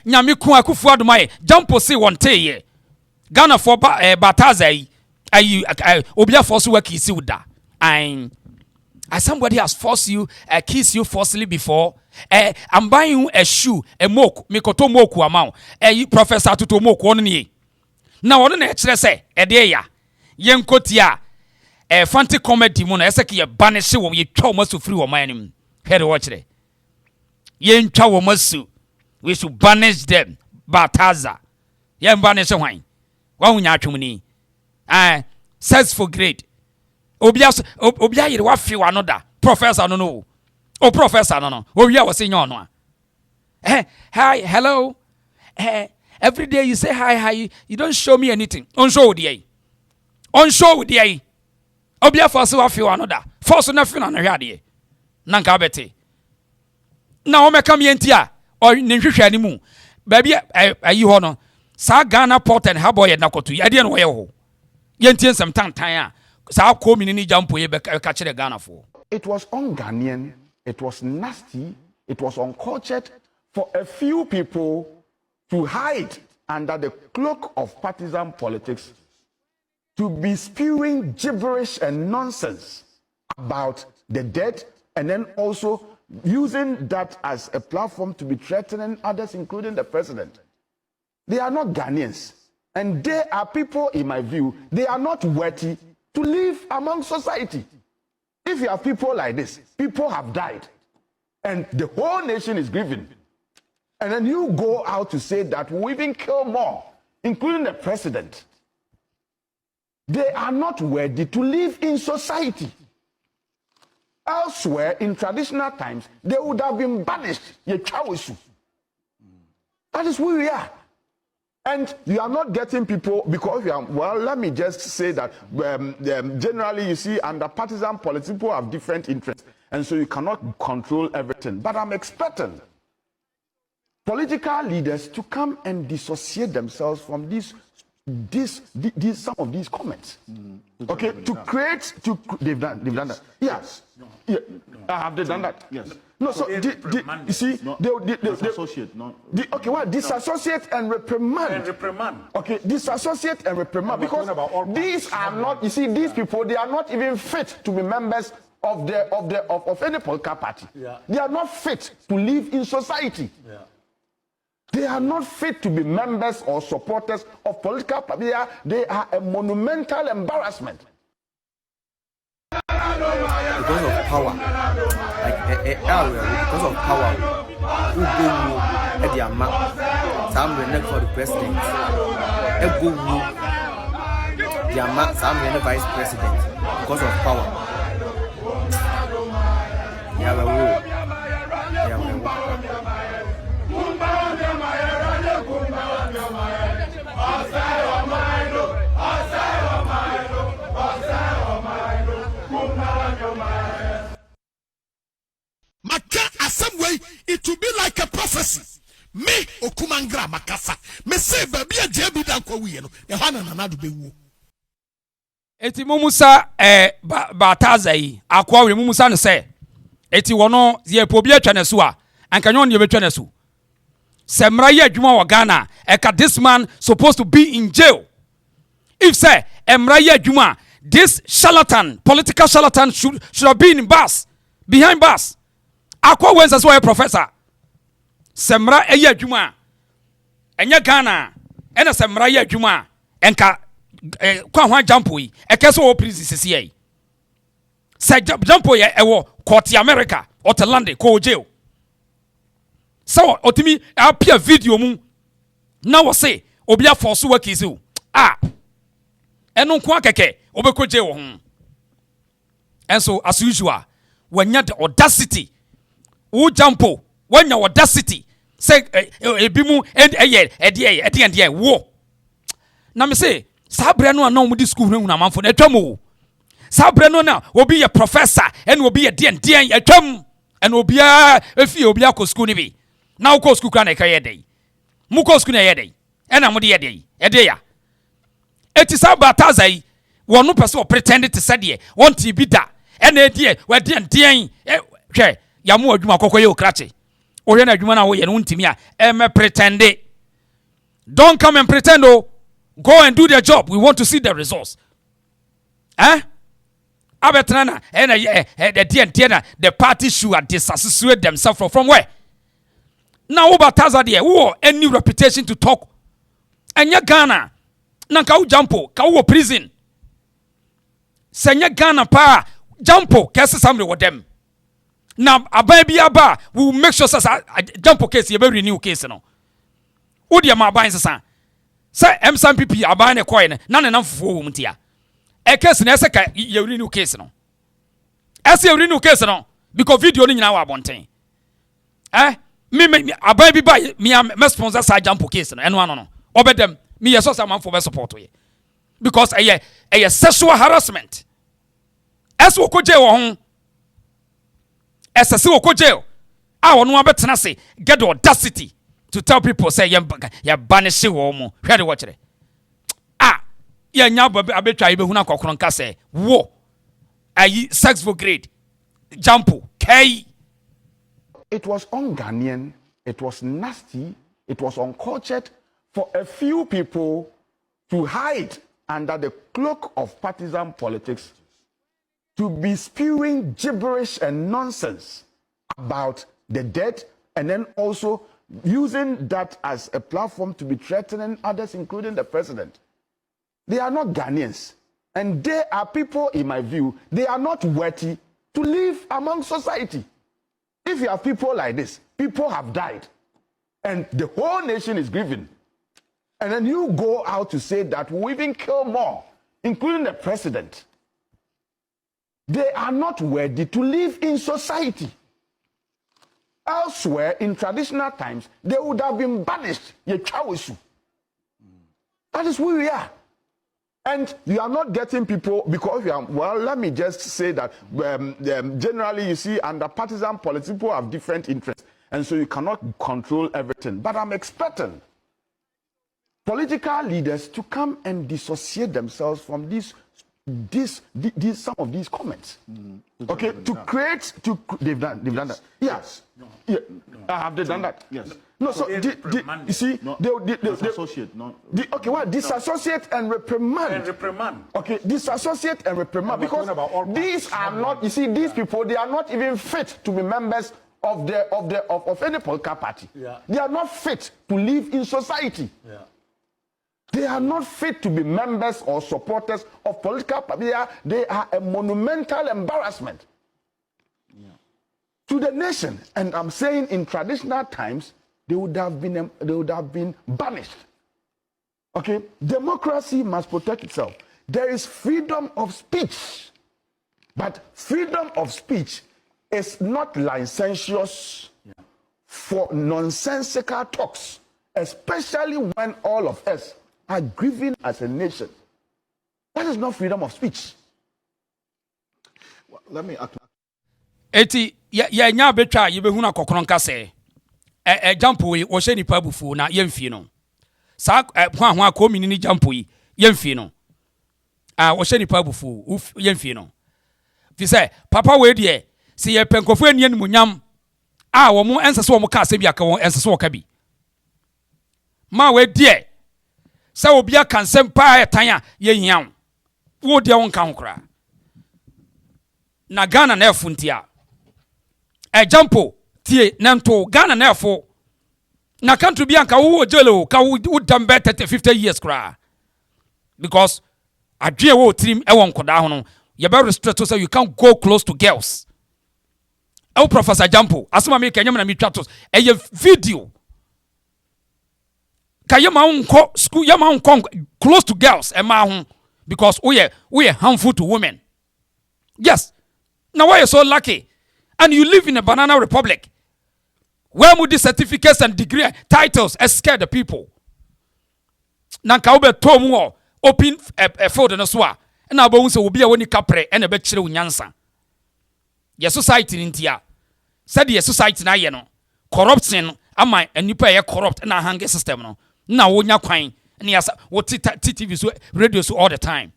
nyame ko akufu adomaye jampo say one tay Ghana for bataza ayi obia force work is uda and as somebody has forced you kiss you forcibly before I'm buying you a shoe a moke mikoto moku amount professor tuto moku on ye na won na ekire say de ya yenkotia fancy comedy mu na eseke ye banish wo ye twa masu free wo man nim head watch there yen twa wo masu we should banish them bataza yen banish hwan wa hunya atwumni search for grade obia yire wa fi wa no da professor no professor no we are say nyo no hi hello every day you say hi you don't show me anything on show with the obia for so wa fi wa no da force na fi na no hwa de na nka bete na o meka me ntia o ne hwehwa ni mu ba bia ayi ho no sa Ghana port and harbor ye na kotu ade no ye ho ye ntie nsem tantan a sa ko mi ni jampo ye be ka kire Ghana for. It was un-Ghanaian, it was nasty, it was uncultured for a few people to hide under the cloak of partisan politics, to be spewing gibberish and nonsense about the dead, and then also using that as a platform to be threatening others, including the president. They are not Ghanaians, and they are people, in my view, they are not worthy to live among society. If you have people like this, people have died, and the whole nation is grieving, and then you go out to say that we even kill more, including the president. They are not worthy to live in society. Elsewhere, in traditional times, they would have been banished. That is who we are. And you are not getting people because you are, well, let me just say that generally you see under partisan politics, people have different interests. And so you cannot control everything. But I'm expecting political leaders to come and dissociate themselves from some of these comments. Okay, to create, they've done that. Yes. Yeah. Have they done that? Yes. No, so you see, disassociate, okay, well, disassociate and reprimand. Okay, disassociate and reprimand, because these are not. You see, these people, they are not even fit to be members of any political party. Yeah. They are not fit to live in society. Yeah. They are not fit to be members or supporters of political parties. They are a monumental embarrassment. Because of power, like because of power, who go at the amount, some will for the president, the amount, some will vice president, because of power. It will be like a prophecy. Me okumangra makasa. Me say baby a jebi dan kwa wiye no. E hwana na nadu be wo. Eti mumusa bataza yi akwa we mumusa no say eti wono ye po bi atwa ne so a anka nyon ye betwa ne so. Semra ye adwuma wa Ghana eka this man supposed to be in jail. If say emra ye adwuma, this charlatan, political charlatan should have been in bars, behind bars. Akwa wensa so a professor. Semra eye adwuma enye Ghana ena semra ye adwuma enka kwa hwan jampo yi ekeso o prison sisi yi. Se jampo ye ewo court America or to London ko jail. So otimi apia video mu na wo say obi aforce work is o. Eno nko akeke obeko jail wo ho. And so as usual when you the audacity who jampo when your audacity say ebimu and wo na me say sabre no na mu di school hu na manfo na atwam sabre no na obi ye professor and obi ye den atwam and obi efi obi akọ school ni bi na ukọ school kan na ka ye dey mu kọ school na ye dey and am de ye dey e dey ya eti sabataza yi wonu pese o pretend to say dey won ti bi da and e dey we den hwe ya mu adwuma kokọ ye okrache Oye na adwuma na wo ye no ntimi a me pretend. Don't come and pretend. Oh, go and do their job. We want to see the results. Abetrana and the party should disassociate themselves from where? Now over Tazadia, who any reputation to talk. And ya Ghana, Nanka Jampo, Kawo prison. Senya Ghana pa Jampo, case somebody with them. Now a baby aba will make sure Jampo case a very new case no. Udia ma buying sa. Say some people are buying a coin, none enough for womantia. A case in Esaka, you renew case no. As you renew case no, because video in our bontain. Me, a baby buy me, a sponsor side jump case and one no. Over them, me as someone for support we. Because a sexual harassment. As we could jail home, as a civil jail, I want to better say, get the audacity to tell people, say, you're banished woman. Ready, watch it. Yeah, now, but I bet I be who na kokronka say, wo, sex for grade, jampo, K. It was un-Ghanaian, it was nasty, it was uncultured for a few people to hide under the cloak of partisan politics, to be spewing gibberish and nonsense about the dead, and then also using that as a platform to be threatening others, including the president. They are not Ghanaians. And they are people, in my view, they are not worthy to live among society. If you have people like this, people have died, and the whole nation is grieving. And then you go out to say that we'll even kill more, including the president. They are not worthy to live in society. Elsewhere, in traditional times, they would have been banished. That is who we are. And you are not getting people because you are, well, let me just say that generally you see under partisan politics, people have different interests. And so you cannot control everything. But I'm expecting political leaders to come and dissociate themselves from some of these comments. Okay, to create, they've done that. Yes. Yeah. Have they done that? Yes. No, so you see, disassociate, okay, what? Disassociate and reprimand. And reprimand. Okay, disassociate and reprimand, because these are not. You see, these people, they are not even fit to be members of any political party. Yeah. They are not fit to live in society. Yeah. They are not fit to be members or supporters of political parties. They are a monumental embarrassment to the nation. And I'm saying, in traditional times, they would have been banished. Okay, democracy must protect itself. There is freedom of speech, but freedom of speech is not licentious for nonsensical talks, especially when all of us are grieving as a nation. That is not freedom of speech. Well, let me act. Eti ya nya betwa ye behuna kokronka se jampo yi wo hye nipa bufu na yemfie no sa hwa ko minini jampo yi yemfie no wo hye nipa bufu yemfie no fi se papa we de se ye penkofo ani animunyam wo mo ensese wo mo ka se bi aka wo ensese wo ka bi ma we de se obi aka nsem pa etan a ye hian wo de won ka ho kra na Ghana na efuntia jampo tie nanto Ghana na efo na country bi anka wo jelo ka wo dambe 30-50 years kra, because adwe wo trim e won koda ho no ye be restrict so you can't go close to girls. Professor Jampo asoma me kanyam na mitwa to video ka ye ma unko school ye ma unko close to girls e ma ho, because we are harmful to women. Yes. Now why you so lucky? And you live in a banana republic where would the certificates and degree titles scare the people? Nanka ube tomu open a folder no swa. And now bones will be a woni capre and a betchere unyansa. Your society in tia. Said your society na yeno. Corruption am and you pay a corrupt and a hunger system no. Now when you're crying and yes, what TV radio all the time.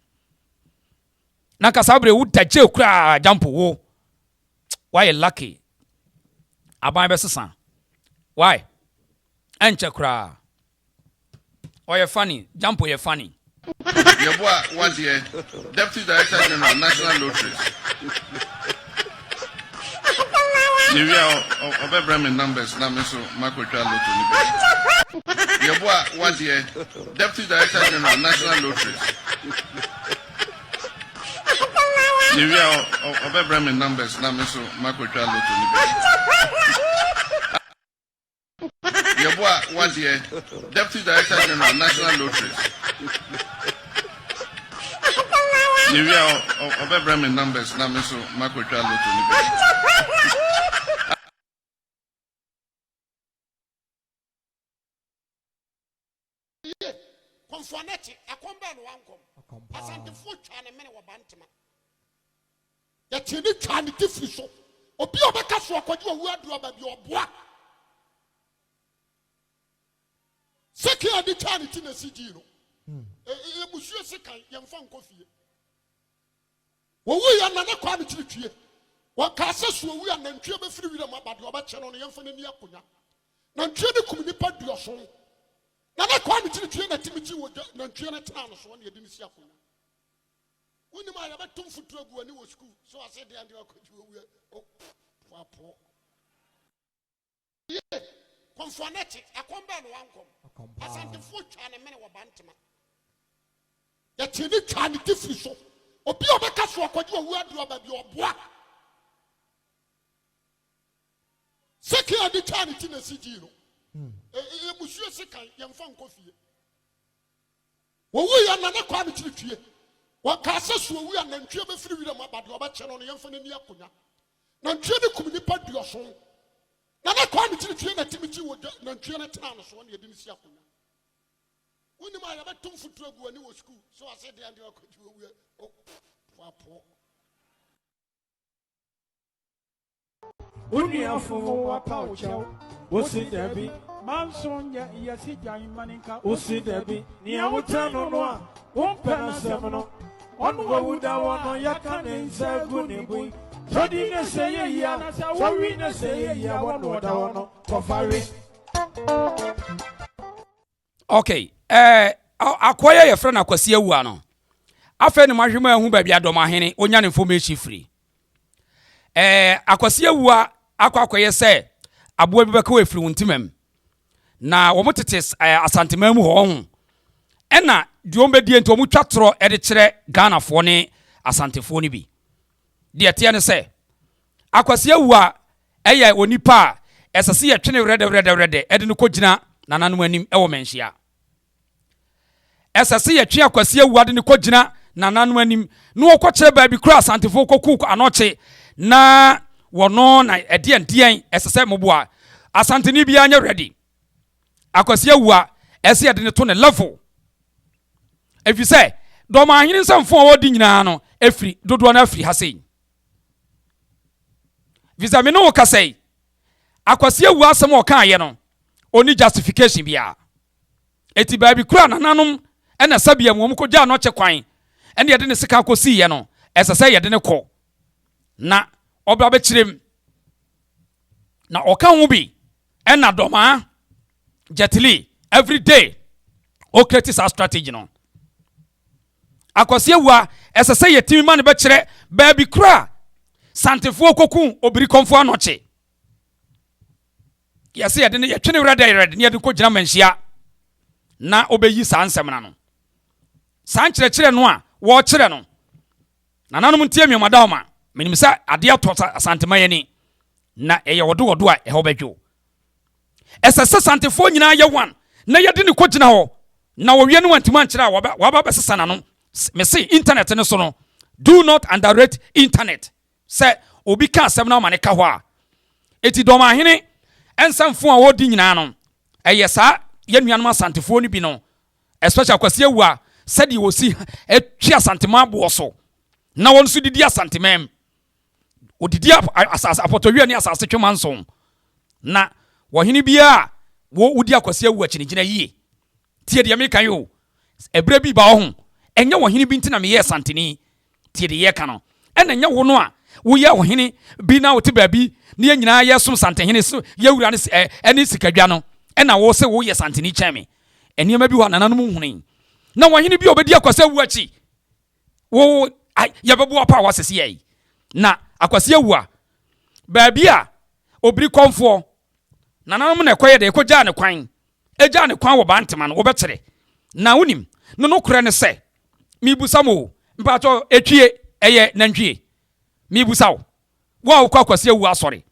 Nanka sabre would ta jail cry jampo wo. Why lucky? Aban besesa. Why? Enche kra. Or you funny, jump or you funny. Yeboah, what year? Deputy Director General, National Lotteries. Of Bremen numbers, now Mr. Marco Lottery. Yeboah, what year? Deputy Director General, National Lotteries. Of Bremen numbers, now Mr. Marco Lottery. Yeboah, what year? Deputy Director General, National Lotteries. Of Bremen numbers, now Mr. Marco Lottery. Conforneti, a comban one Asante foot and a minute of bantama. Yet you need to different so. Or be a castle, what you will do about your bois. Secure the eternity in the city. Monsieur Sekai, young fun coffee. Well, we are not a quality tree. What castles will we are not free with about your bachelor on the infant in Yakuna. Not true to communicate your soul. Nana kwami tiri na timiti wo na ntwe na tana so na yedi nsi akona woni ma ya betum futu agu ani wo school so I said dey and akodi wo papo ye conforneti akomba no wankom Asante foot and a minute wo bantama ya tini tani different so obi obeka so akodi wo adu aba bi oboa secure the eternity na sigi no Monsieur Sekai, young fun coffee. Well, we are not a quality tree. What castles will we are not free with them about your bachelor on the infant in Yakuna? Not true to communicate your soul. Not a quality tree that Timothy would not train a town so when you didn't see Yakuna. When you might have a tomb for trouble when you were school, so I said, the idea could you will. Oh, Unia for Paucho, Usi Debbie, Mansonia, Yasi Maninka, Usi Debbie, Niawutano Noa, Umpana Semino, on Wawuda one Yakan and Saguni, Todina say, Yana, Sawina say, Yawan, what I want for Fari. Okay, acquire your friend Akwasi Awuah. After the Majima who baby Dormaahene, Onyan information free. Akwasi Awuah akwakoye se aboa bi beka wefiri wontimam na womotetes Asanteman mu ho ena de ombedie nti omutwa toro ede kire Ghana fo ne Asantefo ni bi de tie ne se Akwasi Awuah eye onipa esese ye twene rede ede ne kogina nananu anim ewo menhia esese ye twe Akwasi Awuah de ne kogina nananu anim no okokire ba bi kura Asantefo koku anoche na wono na edien esese moboa Asante ni bia anya ready Akwasi Awuah ese ede ne to ne level efi se Dormaahene nsamfo wodi nyina no efri dodo na afri hasei visa me no kasei Akwasi Awuah asem o kan ye no oni justification bia eti ba bi kura nananom ena sabia mo ko gya no che kwan ene ede ne sika akosi ye no esese ye de ne ko na obra be kirem na oka hu bi ena Dormaah jetili every day o create a strategy no Akwasi Awuah esese yetimi man be kire ba bi kura Santefo koku obiri konfo anoche yesi yede ne yetwene red ne yede ko gina manhia na obeyi sansem na no san kire no a wo kire no nananom ntie mi madawma menimisa ade atota Asanteman yani na eye wodo a eho bedwo esese Santefo nyina ye wan na yede ne ko gina ho na wo wie no wantima nkire a waba besesa na no me say internet ne so no do not underrate internet say obi ka asem na ma ne ka ho a eti Dormaahene ensamfo a wodi nyina no eye sa ye nuanom Asantefo ni bi no especially Akwasi Awuah said you will see etwi Asanteman abo so na won so didi Asanteman odidi apotowia ni asase twmanson na wohene bia wo udi Akwasi Awuah chinigina yie tie de me kan yo ebre bi ba ho enye wohene bi ntina me ye Asanteni tie de ye ka no ena enye wo no a wo ye wohene bi na wote ba bi ne nyina yesom santehene so yewura ne ene sikadwa no ena wo se wo ye santeni cheme eniema bi ho nananom hunu na wahene bi obedi Akwasi Awuah achi wo yebebo apa wasese yi na Akwasi Awuah baabia obiri konfo nananom na ekoye de ekogya ne kwan egya ne kwan wo bantema no wo bekyere na wonim no kure ne se mibusamo mpato etwie eye nantwie mibusawo wo kwa Akwasi Awuah asori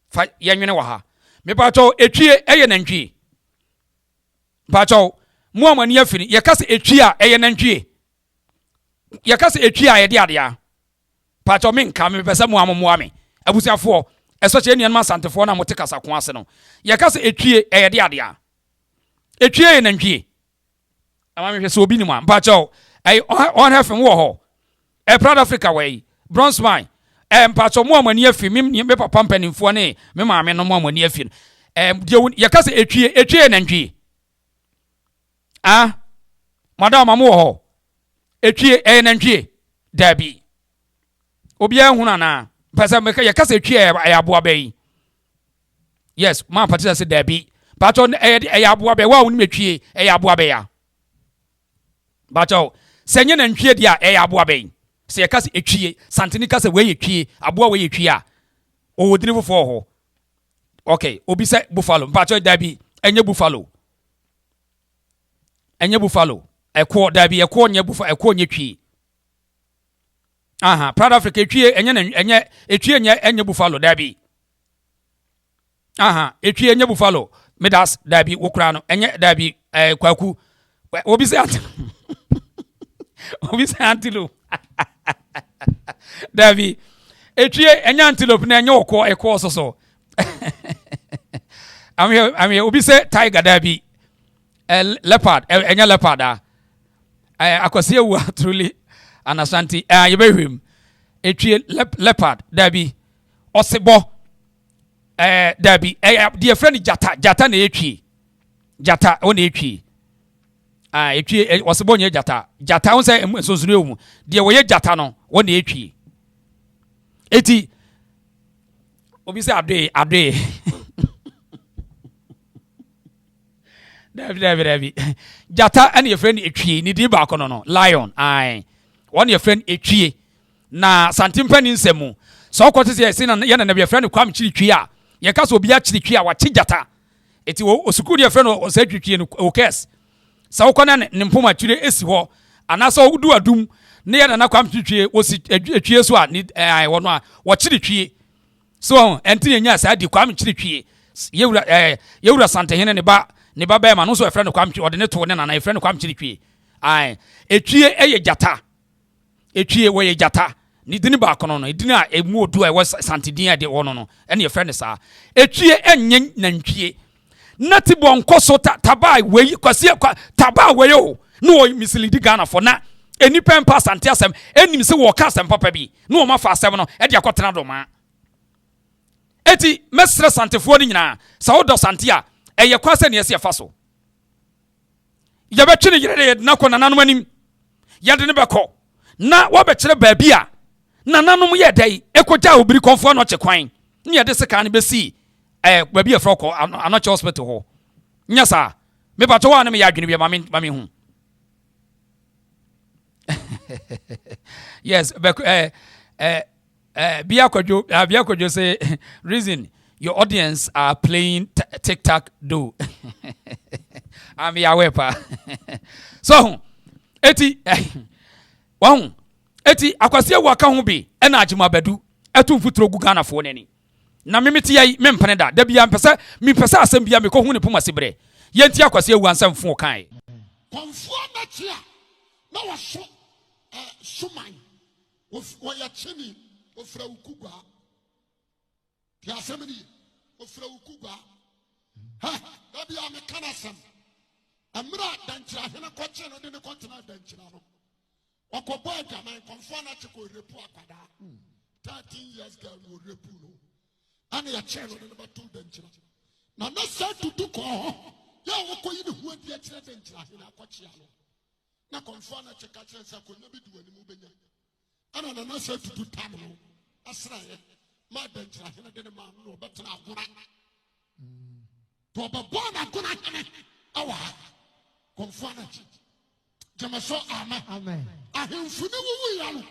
fa yenwene wa ha mepato etwie eye nantwie mpato mu amani afini yekase etwie a eye nantwie yekase etwie a ye de adea pato menka me pese mu amomo ame abusiafo eso che nian ma santefo na motekasa ko ase no yekase etwie eye de adea etwie eye nantwie ama me hwese obi ni mu mpato on hefin wo ho Proud Africa way bronze mine mpato mu amani afi me papa mpanimfo ne me maame no mu amani afi yekase etwie nantwie madam amu ho etwie nantwie dabi obi ehuna na pesa me ya kasa etwie ayaboa bai yes ma patisa se dabi pato ayaboa bai wa woni metwie ayaboa bai ya pato senye nantwie dia ayaboa bai se ya kasa etwie santini kasa we etwie aboa we etwie a o wodini fofo ho okay obi se buffalo pato dabi enye buffalo ekwo dabi ekwo nye bufa ekwo nye twi Proud Africa etwie enye etwie enye buffalo dabi etwie enye buffalo medas dabi wokura no enye dabi kwaku obi se antilo dabi etwie enye antelope na enye ekwo so I'm obi se tiger dabi leopard enye leopard Akwasi Awuah truly an Asante yebehwem etwie leopard dabi osebo dabi the friend jata na etwie jata o na etwie etwie osebo nye jata won say sosuru emu de wo ye jata no wo na etwie eti obi say ade David. Jata and your friend etwie ni di ba kono no lion one your friend etwie na santimpan nsemu so kwoti se yesi na ye na your friend kwam chiritwie a ye ka so obi a chiritwie a wa chi jata eti o sukuru your friend o se twitwie no o kes sa wo kona ne mpoma twire esi ho anasa wo du adum ne ye na kwam chiritwie o si etwie so a ni wono a wo chiritwie so enti nya sa di kwam chiritwie yewura santehene ne ba ba ma no so e friend kwam ode ne to ne na e friend kwam chiritwie etwie eye jata etwie wo ye jata ni dini ba kono no edini a emu odu a was santedin a de wono no ene ye friend sa etwie enye nantwie nati bonko so tabai we kwase tabai we yo no mislidi Ghana for na eni pempa sante asem enim se wo ka asem papa bi no ma fa asem no e de akotena do ma eti mesre santefo ni nyina sa wo do sante a eye kwase ne ese fa so ya betwene yire na ko nananom anim ya de ne beko na wo bekere baabi a nananom ye dai ekogya obiri konfo no chekwan ne ye de seka ne besi baabi e froko anoche hospital ho nya sa me bato wa ne me ya adwene bi ma me hu yes bia kojo say reason your audience are playing TikTok do. I'm your pa. So, eti wow. Eti Akwasi Awuah ka ho bi e na Agyimisem bedu etu mfuturo gu Ghana fo nani. Na memeti yai mempene da bia mpesa asem bia me ko hu ne poma sebre. Yenti Akwasi Awuah ansam fo kan. Konfo na chia na wa so suman wo ya cheni ofra ukugwa. Ya semeni ofra ukugwa. Da bia me kanasam. Amra danchira hena kwache no de ne kontena danchira no. Wakobo agaman konfo na chiko repu akwada. 13 years girl no repu no. Ani ya cheno de ba tu danchira. Na sa tutu ko ya woko yi ne hu adi a chira danchira hena kwache no. Na konfo na chika chira sa ko nyabi duani mu benya. Ana na sa tutu tam no. Asra ye. Madam Trahina didn't man no better aguna. To be born aguna Awuah. Conformity. Jamaso amen. Amen. Ahemfuni wuwu ya no.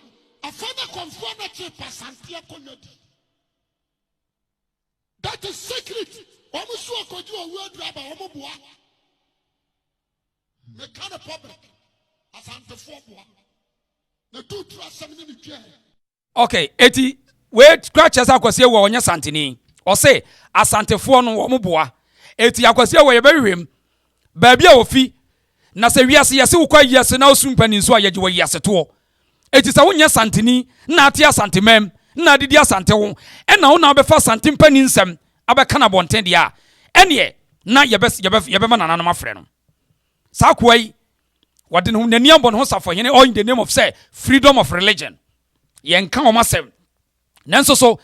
Afana conformity Asante akonyodi. That is secret. Omusu akoju owu aduaba omobua. Me kind of public. Asante foboa. Na do to asem ni twa. Okay, eti we scratch as Akwasi wo onye santini. O say asantefo no wo moboa. Eti Akwasi wo ye behwem. Ba bia ofi na se wiase yese wo kwa yese na osumpani nso ayeje wo yese to. Eti sa wonye santini na ate Asanteman na didi asante wo. E na wo na obefa santempani nsem abeka na bonten dia. Ene na yebe ma nananom afre no. Sa kwai wade no nani ambon ho safo hene all in the name of say freedom of religion. Yen kan o masem. Nanso so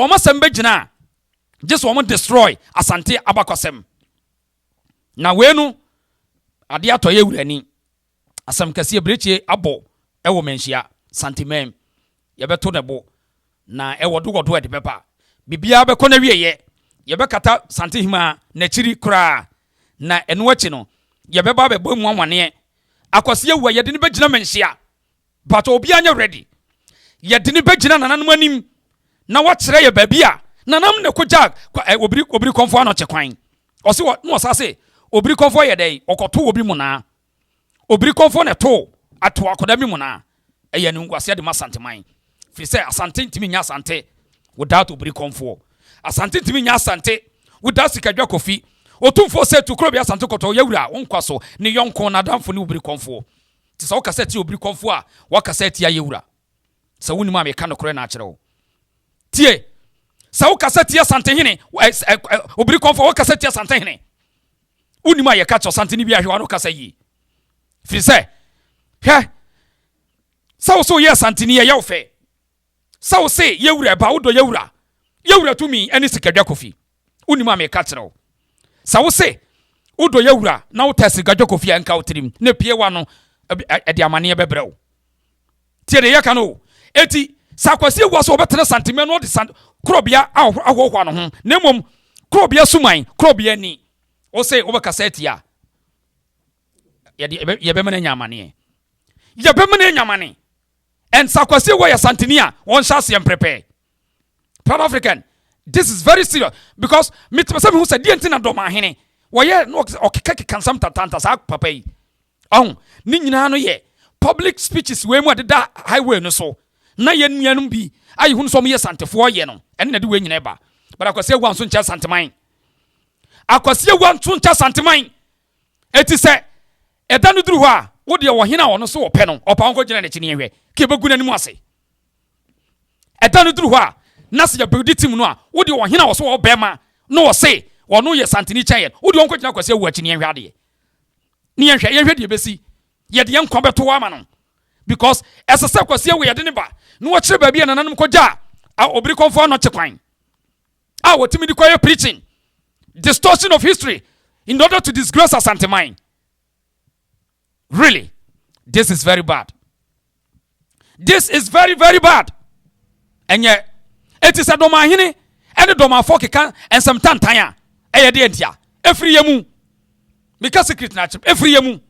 o masem begina just o mo destroy Asante abakosem. Na wenu ade atoye wurani. Asam kase breche abo ewo menhia Asanteman yebeto ne bo na ewo dogodo e de bepa. Bibia be kona wieye yebekata Sante hima na chiri kra na eno achi no yebeba be bomu anwane. Akwasi Awuah yede ne begina menhia but obi anya ready. Yede ne begina nananom anim na wakire ye babia nanam ne koja obiri konfo ano chekwan. Osi no osase obiri konfo ye dai okoto obi mu na obiri konfo ne to ato akoda mi mu na eye ne ngwase de Asanteman fi say Asante ntimi nya Asante without obiri konfo. Asante ntimi nya Asante without sikadwa kofi. Otumfo say to krobi Asante koto yawura wonkwaso ne yonko na damfo ne obiri konfo. Ti sa waka seti obiri konfo a waka seti ya yawura. Sa woni ma me ka no kore na akere wo. Tie sa waka seti Asante hene obiri konfo waka seti Asante hene. Woni ma ye ka cho Asante ni bi ahwe wano kasa yi. Fi say he sa wo so ye Asante ni ye yawfe. Sa wo say yawura ba wo do yawura. Yawura tumi eni sikadwa kofi. Woni ma me ka kere wo. Sa wo say udo yawura na wo tesi gadwo kofi anka wotrim na pie wa no ede amane bebrew tie de yaka no eti sa Akwasi Awuah so obetena Asanteman no de krobia ahwohwa no ho na mom krobia suman krobia ni wo say obekasa etia yebe mena nyamane and sa Akwasi Awuah ya Santenia won chance yem prepare Pan African. This is very serious because me who said the na Dormaahene woye no okeka kansam tatanta sa papa yi ni nyina no ye public speeches we mu adeda highway no so na ye nuanum bi ayi hu so mo ye santefo ye no ene na de we nyina ba but Akwasi Awuah nso ncha Asanteman Akwasi Awuah nso ncha Asanteman eti se eda no duru ho a wo de wo hena wo no so wo pe no opa nko gina ne chi ne hwe ke begu nanim ase eda no duru ho a na se ya bedi tim no a wo de wo hena wo so wo bema no wo se wo no ye santini chayen wo de onko gina Akwasi Awuah chi ne hwe ade ni ye hwe de besi ye de yankwa beto wa ma no because esese Akwasi Awuah ye de ne ba no wo kire ba bia nananum ko ja obiri konfo no chekwan what me de preaching distortion of history in order to disgrace Asanteman. Really, this is very bad. This is very, very bad. And yet, it is a Dormaahene and a Dormaafo keka and some tantanya. Eya every yemu. Because secret natural every yemu.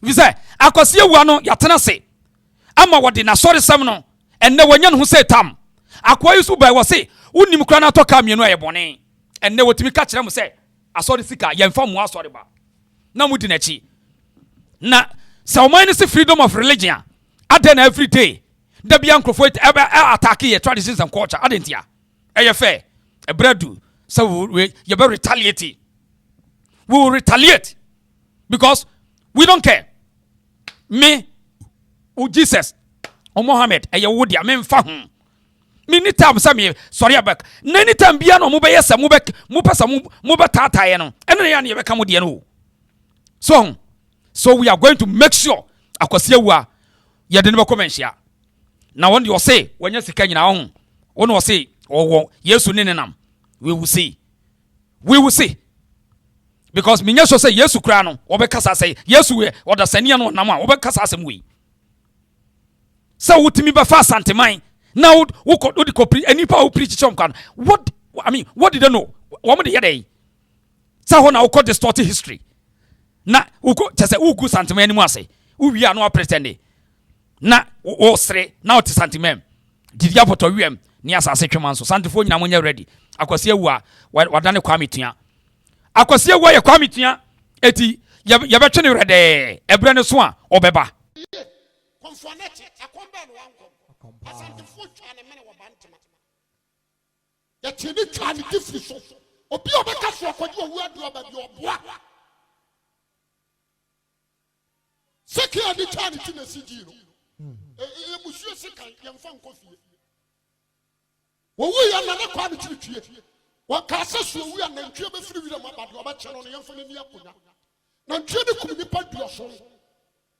We say Akwasi Awuah no yatena se. Ama wadi na sorry samno and ne wanyan who say tam. Akwa yusu by was say unim kra na toka mienu ayebone. And ne wotimi ka kire mo say asori sika yemfa mu asori ba. Na mudi na chi. Na sa oman se freedom of religion. Aden every day. Da bia nkrofo attack your traditions and culture. Adentia. Eye fair. E breadu. So we you be retaliate. We will retaliate because we don't care. Me o Jesus o Muhammad eye wo dia me mfa ho. Many times me sorry abek. Nany time bia no mo be yesa mo pesa mo be tataye no. Eno ya na ye be ka mo de no. So we are going to make sure Akwasi Awuah ye de ne be komenhia. Na won de o say wanya sika nyina ho. Won o say owo Yesu ne nenam. We will see. We will see. Because minya so say Yesu kra no obekasa say Yesu we oda sania no nam a obekasa asem we. Sa wutimi be fa Asanteman Now what preach what I mean, what did they know? What did they say? Now we distorted history. Na uko chese ugu Asanteman ni mwase. Uwi anu pretende. Na o sre na o ti Asanteman. Didi apoto wiem ni asase twema nso. Santefo nyina monye ready. Akwasi Awuah wadane kwa mitua. Akwasi Awuah ye kwa mitua eti ye betwe ne ready. Ebre ne so a obeba. Konfonete akomba no wanko. Asantefo twa ne mene wo bantema. Ya tini twa ne different so. Obi obeka so akwaji Awuah do obabi oboa. Seki adi twa ne tina sigi no. Musuo seka yemfa nkofie. Wo ya na kwa ne titwie. Wa kasa so wu ya na ntwe be firi wi na mabade oba che no yemfa ne ni akonya. Na ntwe ne kum nipa duo so.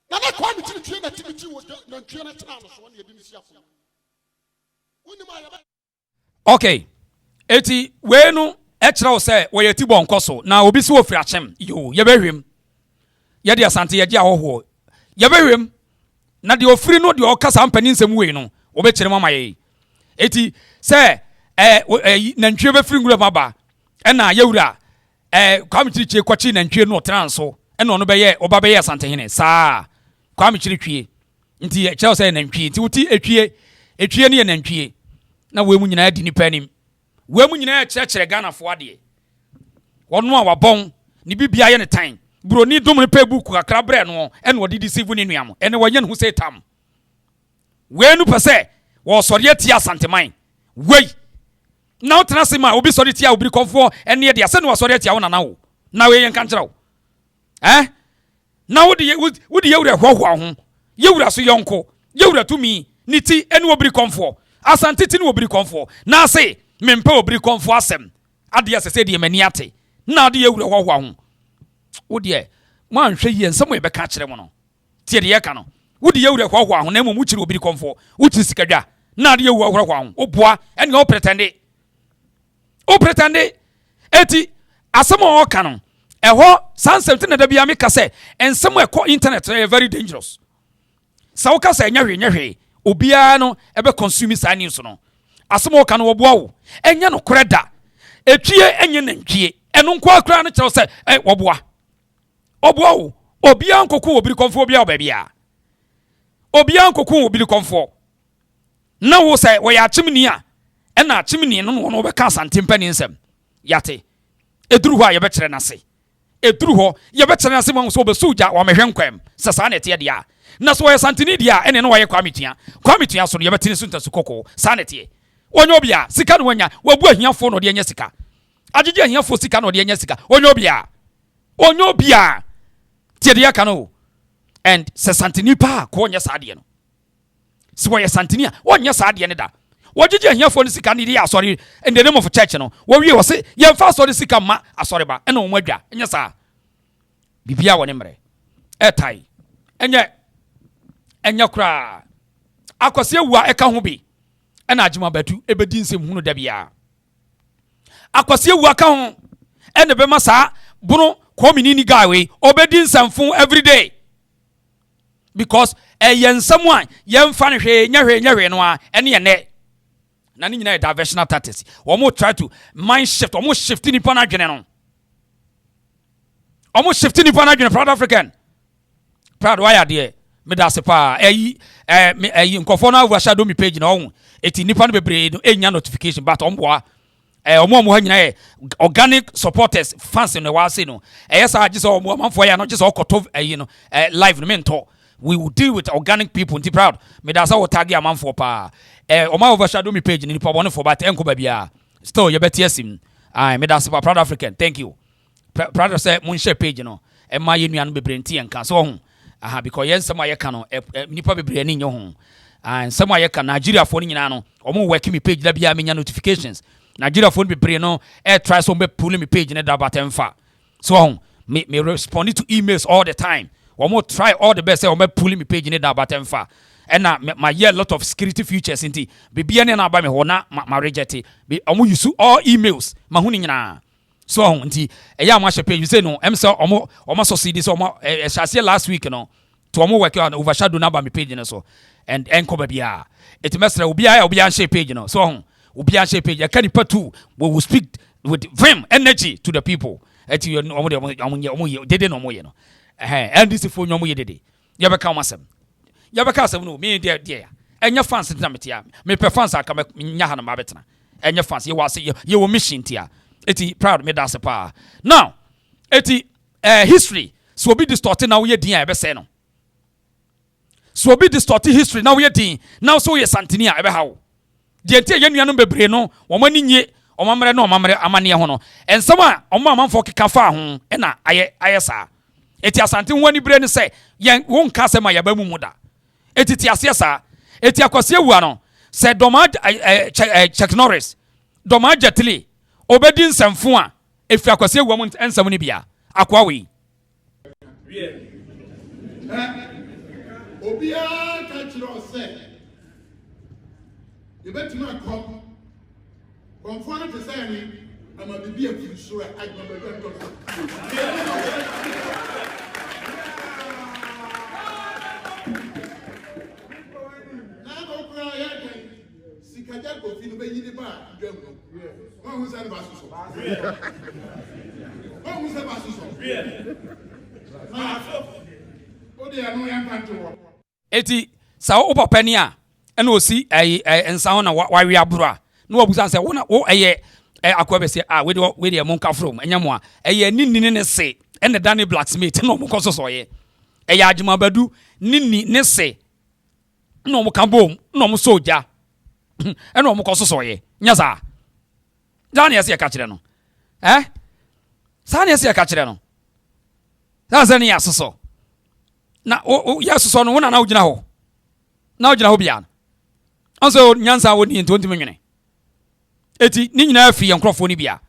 Na kwa ne titwie na tibiti wo na ntwe ne tena no so na yedi ni si akonya. Woni ma ya ba. Okay. Eti we no e kira wo se wo ye ti bon koso na obi si wo firi achem yo ye behwem. Ye de Asante ye de ahoho. Ye behwem. Na de ofiri no de okasa mpani nsem we no obekire mama ye eti se nantwie be firi ngura maba na yewura kwamchirichie kwachi nantwie no transo na ono beye oba beye Asantehene saa kwamchirichie nti cheo se nantwie nti uti etwie ne nantwie na we mu nyina adi nipa nim we mu nyina kyerɛkyerɛ Ghana fo ade wono a wabon ni bibia ye ne tan broni dum ne pe book kakra bre no ene wodi deceive ne nuam ene wanye ne hu se tam we nu pese wo sori atia Asanteman we na utena se ma obi sori tia obi konfo ene ye de ase no sori atia wo nana wo na we yen kan kyerɛ wo na wodi yewura hwahwa ho yewura so yonko yewura tumi ni ti ene obi konfo Asante ti ne obi konfo na se mempa obi konfo asem ade asese de mani ate na ade yewura hwahwa ho wodi man hwe yi ensem ebe ka kire mo no tie de ye ka no wodi yewure hwahwa ho na mu kire obi konfo wuti sikadwa na de yewu hwahwa ho oboa ene o pretende eti asem o ka no eho sansem te na da bia me ka se ensem ekọ internet very dangerous sa wo ka se nyahwe obia no ebe consume sa news no asem o ka no oboa wo enya no koreda etwie enye nantwie eno nko akra no kire se oboa obo obia nkoko obiri konfo obia obabia obia nkoko obiri konfo na wo sai wo ya chimni a na achimni no no be ka Asante mpani nsem yate eduru ho a ye be kire nase eduru ho ye be kire nase mo so be suja wo mehwe nkwam sasa na tie dia na so wo Asante ni dia ene no wo ye kwamitua so no ye be tini sunta su koko sa na tie onye obia sika no wanya wabu ahiafo no de enya sika agege ahiafo sika no de enya sika onye obia tie de yakano and se Asanteni pa ko nya saade no se wo ye Asanteni a wonya saade ne da wogege ahiafo no sika ne dia asori in the name of church no wo wie wo se ye mfa asori sika ma asori ba ena wo madwa nya sa bibia wo ne mre etai enya kura Akwasi Awuah eka ho bi ena Agyimisem batu ebedi nsem hunu da bia Akwasi Awuah ka ho ene be masa bunu community guy we obedi nsamfo every day because ensam a yemfa ne hwe no a ene ye ne na ne nyina diversional tactics omo try to mind shift omo shift ni pa na dwene no omo shift ni pa na dwene proud African proud why there me da se pa nkofo na Awuah shadow me page na ohun eti nipa no bebre no enya notification but omboa omo ha nyina organic supporters fans no wa say no yesa agise omo manfo ya no gise okoto no live no mento we will deal with organic people nti proud me da say wo tag ya manfo pa omo overshadow me page ni nipa bone for but enko ba bia still ye betia sim me da say proud African thank you proud say mun share page no e ma ye nuan bebre nti enka so ho because yensem ayeka no nipa bebre ni nyo ho nsem ayeka Nigeria fo ni nyina no omo work me page da bia menya notifications Nigeria phone be pray no try some be pull me page ne da batemfa so me respond to emails all the time we try all the best say we pull me page ne da batemfa and na my year lot of security features inti bibia ne na ba me ho na ma reject omo use all emails ma hu ni nyina so nti eya ma hye page say no em say omo succeed so omo last week no to omo work on overshadow na ba me page no so and enko bia it mesra obi an share page no so obi an share page can patu we will speak with vim energy to the people eti omo dede no mo ye no NDC fo nyomo ye dede ye be ka masem no me de enya fans ntina metia me pe fans aka me nya ha na ma betena enya fans ye wase ye wo mission tia eti proud me dance pa now eti history so be distorted now ye din e be say no so be distorted history now ye din now so ye santini a e be hawo de enti ye nuanom bebre no wo mani nye omamre na omamre amane ho no ensam a omamanfo keka fa ho e na aye sa eti asante ho ani bre ne say ye won ka sema ya ba mu da eti ti ase sa eti Akwasi Awuah no say check Norris doma jetli obedi nsamfo a efi Akwasi Awuah mu ensam ni bia akwa we Obia ka chiro se yebetuma akọ konfo to say ni ama bibi afi so a agba ba Sikaja kofi no be yiri ba dwam no won hu se ba so won hu se ba so o de anu yan kanto wo eti sa wo papa ni a na osi ensa ho na wa wi abro na wo busan se wo na wo akwa be se we de mo nka from enyamo a ninni ne se ene Danny blacksmith na mo koso so ye Adwuma Badu ninni ne se na mo kan bom na mo soja ene mo koso so ye nya sa Danny ese ka kire no sa ne ese ka kire no sa se ne ya soso na ya soso no na ugina ho bia anso nyansa wo ni ntonti menwene eti ni nyina afi yankrofo ni bia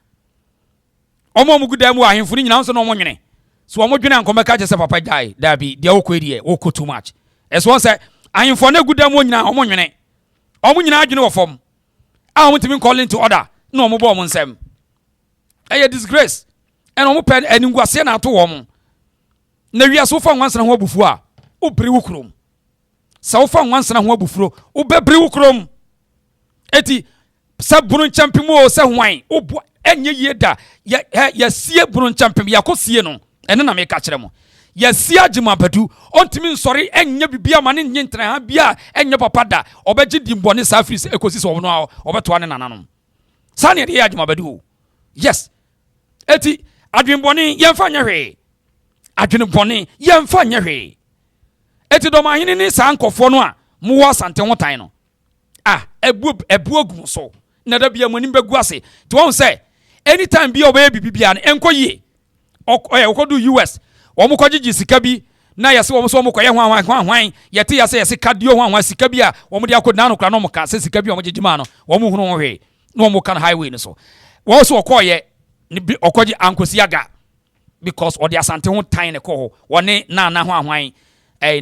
omo mu gudam wa ahemfo ni nyina anso no mo nwene so omo dwene anko meka se papa jai da bi dia okodi oko too much eso say ahemfo na gudam wo nyina omo nwene omo nyina adwene wo fom a omo timi calling to order na omo bo omo nsem disgrace and omo pen enguase na ato wo mo na wiaso fa nwansana ho abufu a obiri wo krom sa wo fa nwansana ho abufuro obebiri wo krom eti sa bunu champim o se hwan obo enye yeda ya sie bunu champim ya kosie no ene na me ka kire mo ya sie Adwuma Badu ontimi nsori enye bibia ma ne nyintra ha bia enye papa da obeji dimbone sa afris ekosi so no obeto ane nananom sa ne de Adwuma Badu yes eti adwinbone yemfa nyehwe adwinbone yemfa nyehwe eti Dormaahene ni sa nkofo no a mo wo Asante ho tan no ebu ogum so na da bia monim begu ase ti won say anytime bia obey bibia no enko yie okodu US omo kogigi sika bi na yese omo so omo koye hwan yete yese kadio hwan sika bi a omo de akodu na no kra no mo ka se sika bi omo gigima no omo hunu ho hwe na omo kan highway no so wo so okoye ni okogi ankosiaga because odi Asante ho tan ne ko ho woni na hwan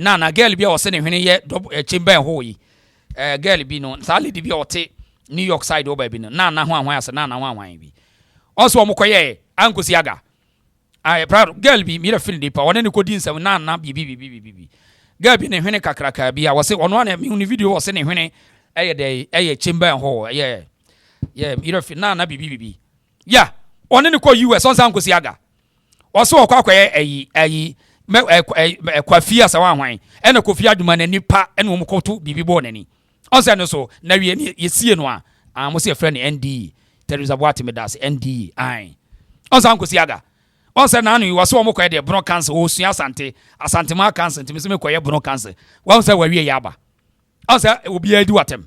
na girl bi a wose ne hwene ye chamber ho yi girl bi no sa lady bi ote New York side oba bi no na hwan ase na hwan bi also omokoye ankosiaga proud girl bi mi refil de pa wona ne kodi nsem na bi girl bi ne hwene kakraka bi a wose ono na mi hu video wose ne hwene eye chamber ho mi refil na bi ya one ne ko US on ankosiaga wose okwakoye Kwafi asa hwan ene Kofi Adwuma na nipa ene omokoto bibi bo nani onse no so na wie ne yesie no a mo se friend NDC Teresa Boate Medas NDC onse ankosiaga onse na anu yi wose omokoye de bron cancer o sua Asanteman cancer ntimi se me koye bron cancer onse wa wie yaba onse obi adi watem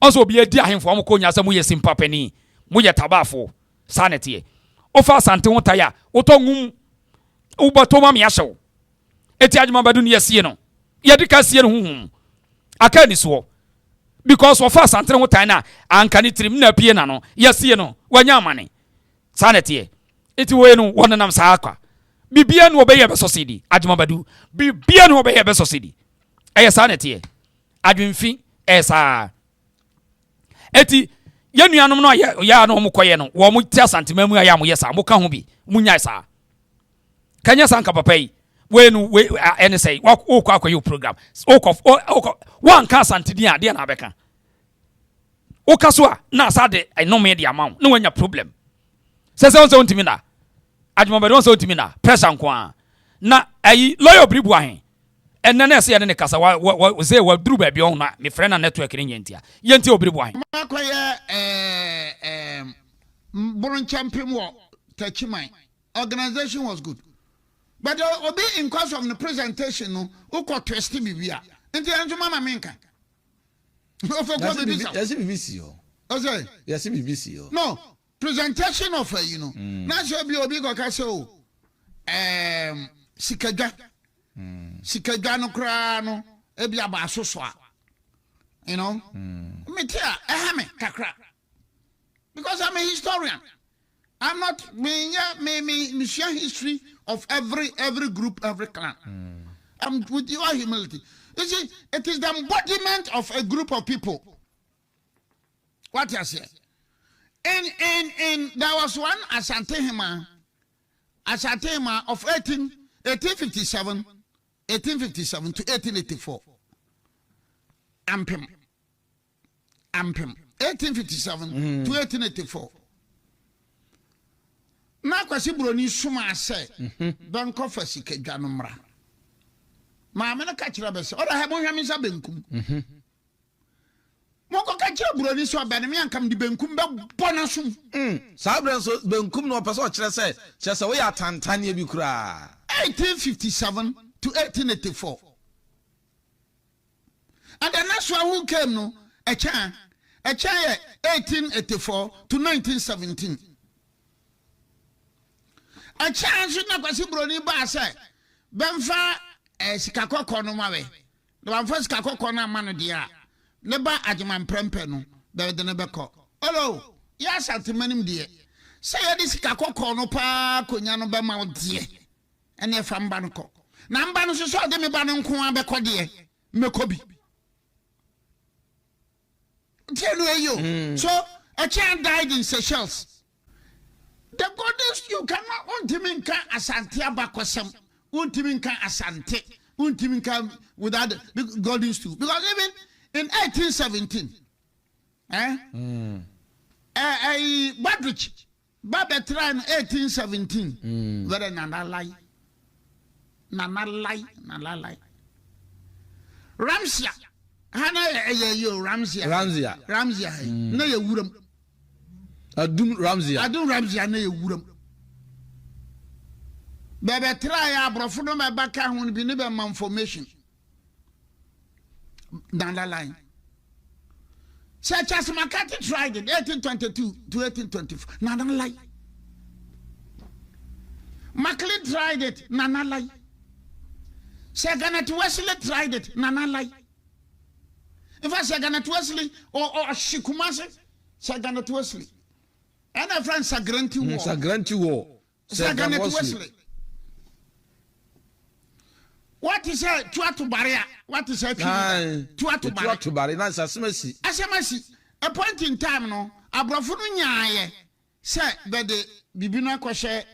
onse obi adi ahemfo omko nya se mo ye simpapani mo ye tabafo sanete ofa Asante ho taya otongum ubato ma me ahyew eti Adwuma Badu ne yesie no ye de ka sie no huhum aka ni so because of Asante ho tan na anka ni trim na pie na no yesie no wanya amane sanete eti we no wonanam sa akwa bibia no obeye be sosidi Adwuma Badu bibia no obeye be sosidi sanete adwinfi esa eti yenuanom no ya no mo koye no wo mo ti Asanteman mu ya mo yesa mo ka ho bi munya esa kanya sanka papai we no we any say wo kwa your program one ka Asante dia de na beka wo kaso a na sade no me dia ma no wanya problem se won timi na adwuma be won se timi na pressure nko a na ayi lawyer bribu ahen enne na se ne kasa wa say wa duru ba bi on na me friend na network ni nyentia yenti obribu ahen makoye Boron champion war Tachiman organization was good. But obi in course of the presentation no uko twesti bibia. Nti anjo mama menka. Yes BBC yo. Okay. Yes BBC yo. No, presentation of na so bi obi go ka say sikadwa. Sikadwa no kra no e bia ba asoso a. Me tia me kakra. Because I'm a historian. I'm not me share history of every group, every clan. I'm with your humility. You see, it is the embodiment of a group of people. What you say? And there was one Asanteman of 1857 to 1884. Ampim. 1857 to 1884. Na Akwasi broni suma say don kofa sikadwa no mra ma me na ka kira be se o da he mo hwame sa benkum mo ko ka kira broni so be ne me ankam di benkum be bona sum sa bran so benkum no pese o kire se we ya tantane bi kura 1857 to 1884. And the next one who came no a chan 1884 to 1917. A chance na Akwasi broni ba say benfa sikakoko no mawe the banfa sikakoko na ma no dia ne ba agyiman prempe no be de ne beko hello ya Asanteman die say ya sikakoko no pa konya no be ma die ene fa mba no ko na mba no so de me ba no nko abeko die mekobi tell you so a child died in Seychelles. The goddess you cannot untiminka Asante abakosem, untiminka Asante, untiminka without the goddess too. Because even in 1817, Badrich, Babetran 1817, very nana lie. Ramsia, Hana Ramsia, na ye wuram. Adum Ramsia na ye wuram. Bebe try abrofo no me baka ho bi ne be information. Down the line. Such as Makati tried it 1822 to 1824. Nana lie. Macleod tried it. Nana lie. Seganet Wesley tried it. Nana lie. In fact, Seganet Wesley or Shikumase, Seganet Wesley. And a friend Sagranti War. Seganet Wesley. What is a Tuatu Barrier? What is a Tuatu Barrier? That's Asemasi. A point in time, no, Abrafunu say that the Bibina Koshe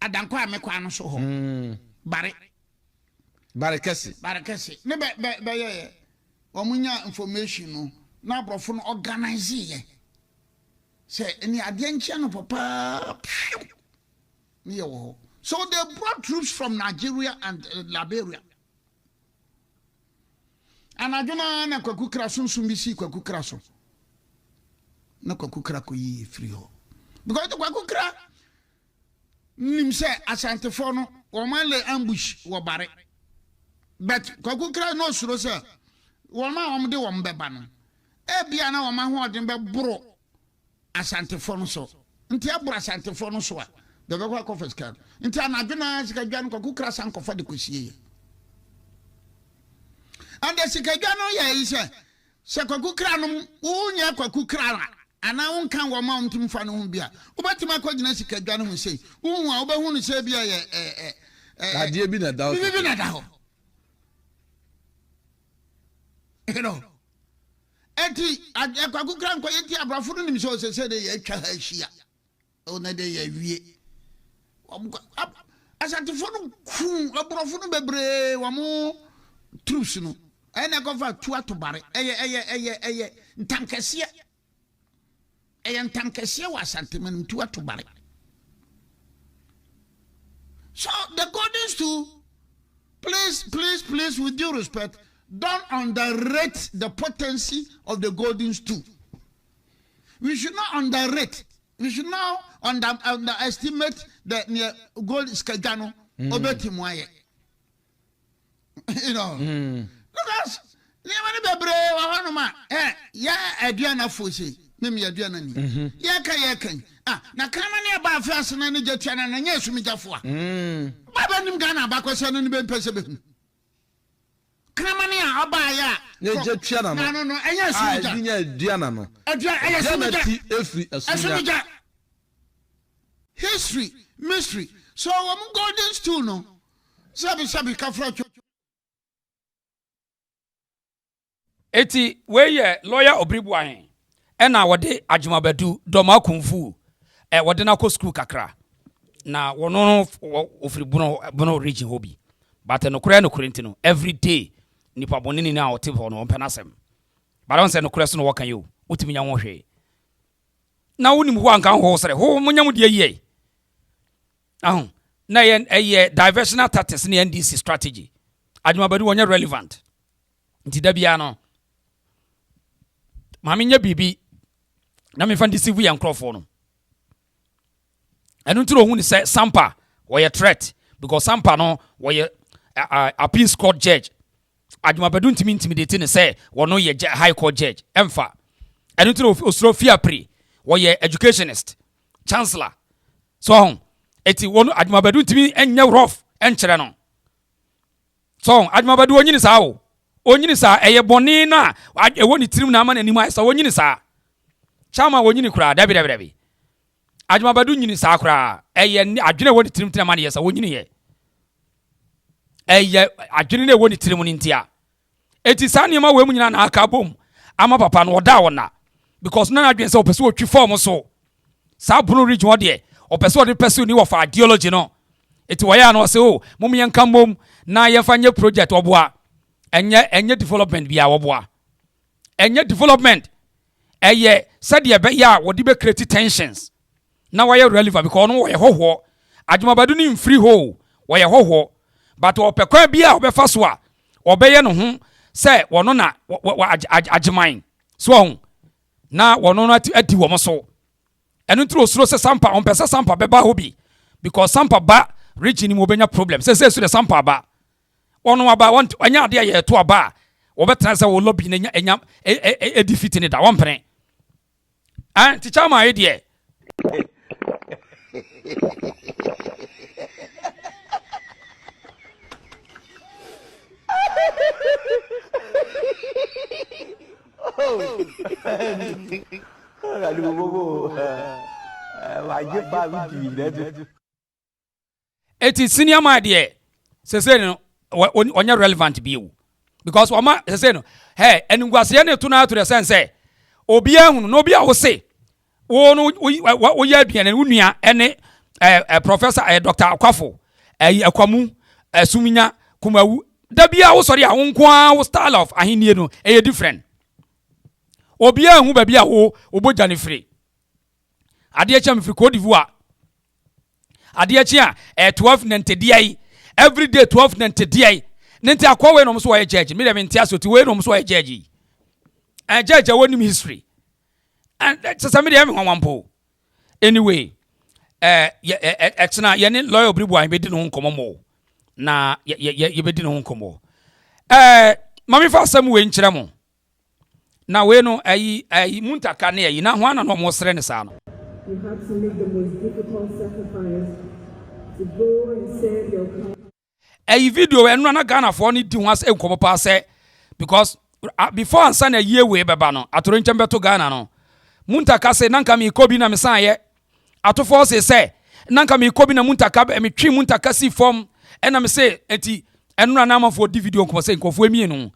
Adankwa Mekwano so Barekesi. Nebe Omunya information no na Abrafunu organize say any adientia no papa so they brought troops from Nigeria and Liberia. And I don't know na kwaku kraso sumbisi kwaku kraso. Na kwaku krako yi free ho. Because the kwaku kra nim say Asante for no o man lay ambush wo bare. But kwaku kra no suro say wo man om de wo mbeba no. E bia na wo man ho odin be bro Asante for no so. Nti abro Asante for no so a the go conference card. Nti anadwena sikadwa no kwaku kra san kofa de kosie. And the sikadwa no ye say kwaku kra no unya kwaku kra ana wonkan wo ma ontim fa no ho bia obatima kwagina sikadwa no ho sei unhu a obahu no sei bia ye adie bi na da ho you know enti kwaku kra nko yeti abrafo no nim se de ye twa ha hia o na de ye wie Asantefo no ku aborofo no bebre wa mo troops no ene go fa tu atobare eye ntankese wa Asanteman tu atobare. So the golden stool, please, with due respect, don't underrate the potency of the golden stool. We should not underrate. We should not underestimate the gold skagano obetimwaye. You know. Look at us. Yeah, Adriana Fusi. Mimi Adriana ni. Yaka. Na kama ni aba afase na ni jetuana na nyesu mi jafo a. Baba nim Ghana ba kwese no ni be mpese be hu. Kama ni aba ya. Ne jetuana no. No, enyesu mi ja. Nya Adriana no. Adriana efri asunya. History, mystery. So golden stool no. Sabi kafra. Eti weye lawyer Obribwahen ena wode Agyimisem Dormaahene kumfu wode na ko school kakra na wono ofiri bono region hobi but no kura ntino every day nipa bonini na wote ho no mpena asem but won say no kura so no wokan yo utimi nya ho hwe na wonim ho anka ho sere ho munyam de yie na ye diversional tactics ni NDC strategy Agyimisem wonya relevant nti da bia no mami nya bibi na me fan deceive yan crofo no enu ntiro hu ni say Sampa we threat because Sampa no we appeals court judge Agyimisem ntimi intimidate ne say wono ye high court judge emfa enu ntiro osro fiapre we educationist chancellor so eti wono Agyimisem ntimi enya rough enkere no so Agyimisem onyini sa wo onyini sa eye boni na ewo ni tirim na ama na nimu sa onyini sa chama onyini kura dabi Agyimisem nyini sa kura eye adwene ewo ni tirim tina ma na yesa onyini ye eye adwene na ewo ni tirim ni ntia eti sa niam we mu nyina na aka bom ama papa no oda wona because na adwene sa opese otwi form so sa bunu region de opese odi pese ni wo fa ideology no eti wo ya no se o mum yenka mom na yefanye project oboa enye development bia woboa enye development eye said ye be ya wodi be create tensions na why relevant because no why hoho Agyimisem ni free ho why hoho but opekwa bia obefa so a obeye no ho say wono na Agyimisem so na wono no ati wo mo so enu ntro osuro se Sampa on pesa Sampa beba hobi because Sampa ba region ni mo benya problem say so the Sampa ba ono aba want anya ade ye to aba obetra se wo lobby na enya defeat ni da won pene an ti chama ye de eti senior ma de se no onya relevant bi o because wama say no hey enungwase ne to na to the sense obi ahunu no obi a wo se wo no wo ya aduane wo nua ene professor Dr. Akwafo Akwamu Suminya Kumawu da bia wo sori a wo nko a wo style of ahenie no different obi ahu ba bia wo oboja ne free ade echa mfiri Cote d'Ivoire ade echi a 1290 every day 1290 nenti akwa we no so why judge me dem ntia so ti we no so why judge and judge wonim history and so me dem wanwampo anyway exna ye ne lawyer Obribwahen be di no nkomo mo na ye be di no nkomo mami fa asem we nkire mo na we no ayi muntaka na ayi na ho ana no mo sere ne sa no. You have to make the most difficult sacrifice to go and serve your country. A video enu na Ghana for ni di ho ase enkomo pa se because before ansa na ye we beba no atoro nkyem beto Ghana no muntaka se nanka mi kobi na mesan ye atofo se nanka mi kobi na muntaka mi twi muntaka si form ena me se enti enu na amafo di video nkomo se nkofo emi no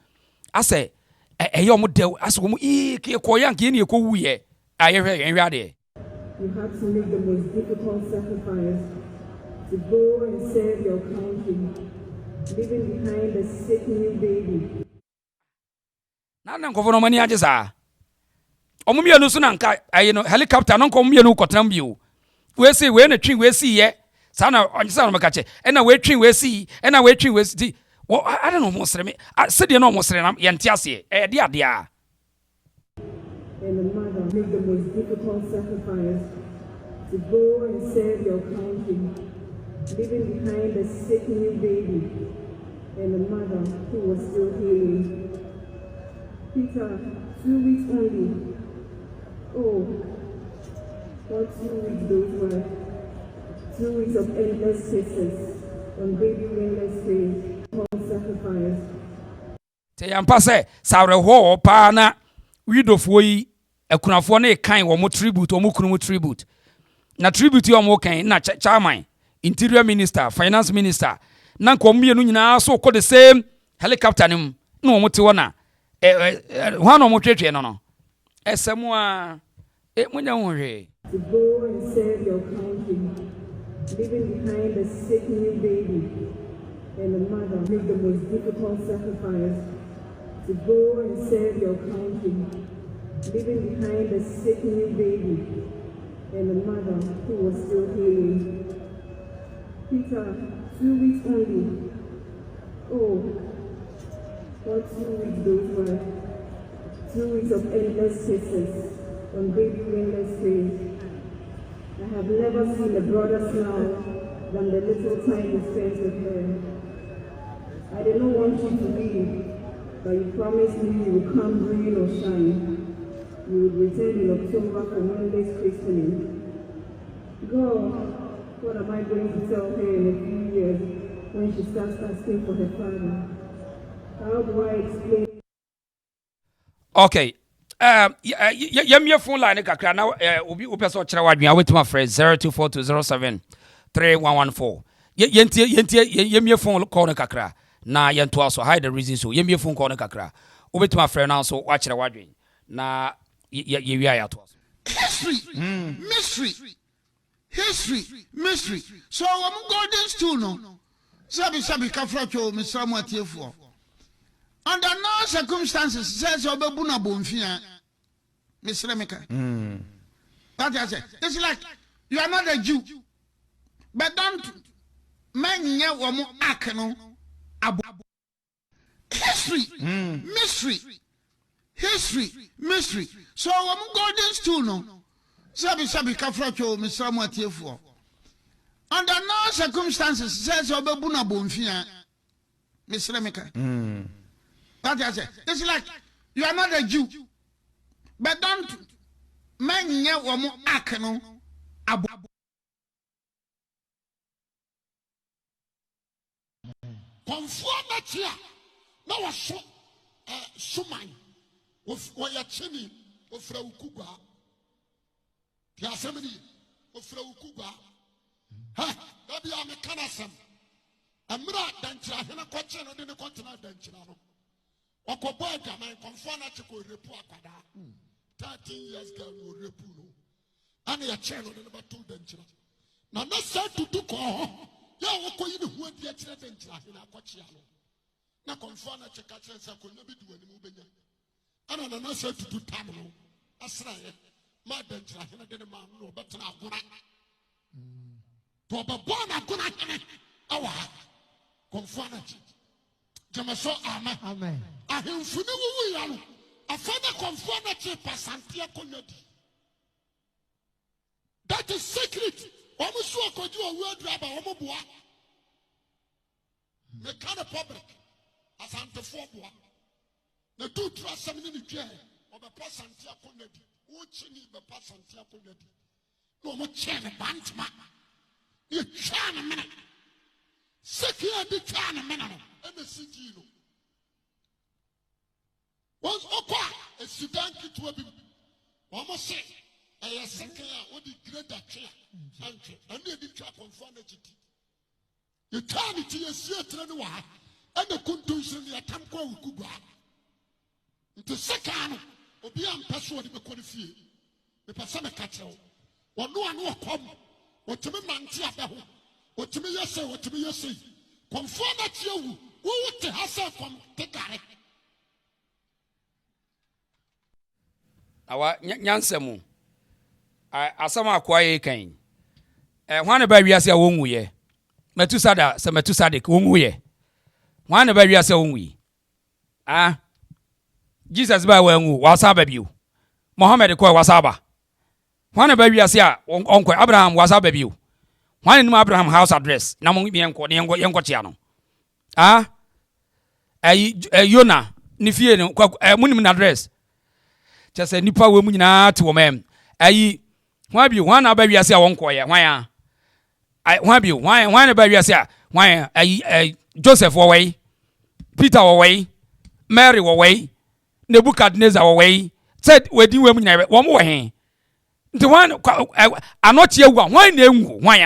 ase eye omo de ase ko mu ke ko yank ye ne ko wuye aye hwe enhwa de. You have to make the most difficult sacrifice to go and serve your country, leaving behind a sick new baby. Nana nkofo mani aje saa. Omumie no so na nka helicopter no nkomumie no kotram bio. We say we na twi we see ye. Sa na onjisa no meka che. E na we twi we see, e na we twi we see. I don't know mo sere me. Se de no mo sere na ye ntia se. E de ade a. And the mother made the most difficult sacrifice to go and serve your country, leaving behind a sick new baby and a mother who was still healing. Peter, 2 weeks only. Oh, what 2 weeks those were. 2 weeks of endless kisses on baby wingless face, all sacrifice. Te yampa se sawre ho pa na widofo yi akunafo na ekan wo mo tribute wo mo kunu mo tribute. Na tribute yo mo kan na chairman, interior minister, finance minister, na nko mienu nyina so ko the same helicopter nim na wo mo te wona ho na mo twetwe no no esemu a munya ho hwe to go and serve your country, leaving behind a sick new baby and a mother made the most difficult sacrifice to go and serve your country, leaving behind a sick new baby and a mother who was still healing. Peter, 2 weeks only. Oh, what 2 weeks those were. 2 weeks of endless kisses on baby wingless face. I have never seen a brother smile than the little time you spent with her. I did not want you to leave, but you promised me you would come rain or shine. You would return in October for Monday's christening. God, what am I going to tell her in a few years when she starts asking for her father? How do I explain? Okay. Your phone line kakra na obi opeso kire wadwen awetuma friend 0242073114. Yentie phone call kakra na yento aso hide the reason so yemie phone call kakra obetuma friend na so wa kire wadwen na ye wi ayato aso mystery so I'm golden stool no sabi kafra cho misra mu atiefo under no circumstances says obebu na bonfia misra meka that is it. It's like you are not a Jew but don't manya wo mu ak no abo mystery so I'm golden stool no sabi kafra cho misra mu atiefo under no circumstances says obebu na bonfia misra meka that is it. It's like you are not a Jew but don't manya wo mu ak no abo conform chia na wa so suman wo ya chini wo fra ukugwa ti asemni wo fra ukugwa ha da bia me kanasem amra danchira hena kwache no de ne kontena danchira no wakobo adwaman conform na chiko repu akwada 13 years girl no repu no ana ya cheno de ne batu danchira na na sa tutu ko ya woko yi ne hu adi akire danchira hena kwache no na conform na chika chire sa ko nyabi duani mu benya ana na sa tutu tam no asra ye ma danchira hena de ne ma no betena agona to babo na agona hene awa conform na chika Jamaso amen. Ahemfuni wuwu ya no. Afana konfo na che Asante akonyadi. That is secret. Omo so akoji owu adura ba omo boa. The kind of public Asante fo boa. Na tu trust am ni dwe. Obe Asante akonyadi. Wo chini be Asante akonyadi. No mo che ne bantma. Ye twa na mena. Sekia di twa na mena no. NDC no. Once okwa a Sudan kitwa bi. Omo say e sekia wo di grade atwe anche. Anu e di twa confirm na chiti. You turn it to your theatre no wa. And the contusion ya tamko ukugwa. Nti sekano obi ampeso de be kwalifie. Me pesa me ka kire wo. Ono anu okom. Otime mante abeho. otimi yese otimi yese konfo na tiewu wo wote ha se kom tekare awa nyansemu asama akwaye kan hwan ba wiase a wonwuye metusada se metusade wonwuye hwan ba wiase a wonwuyi Jesus ba wanwu wasaba biu Muhammad ko wasaba hwan ba wiase a onko Abraham wasaba biu hwan ni Abraham house address na mo yenko yenko tia no Yona ni fie no munim na address chese nipa we mu nyina te wo mem hwan bi hwan na ba wiase a wonko ye hwan hwan bi hwan na ba wiase a hwan Joseph wo wei Peter wo wei Mary wo wei Nebukadnezar wo wei said wedi we mu nyina wo mo he nti hwan anotie wu hwan na enwu hwan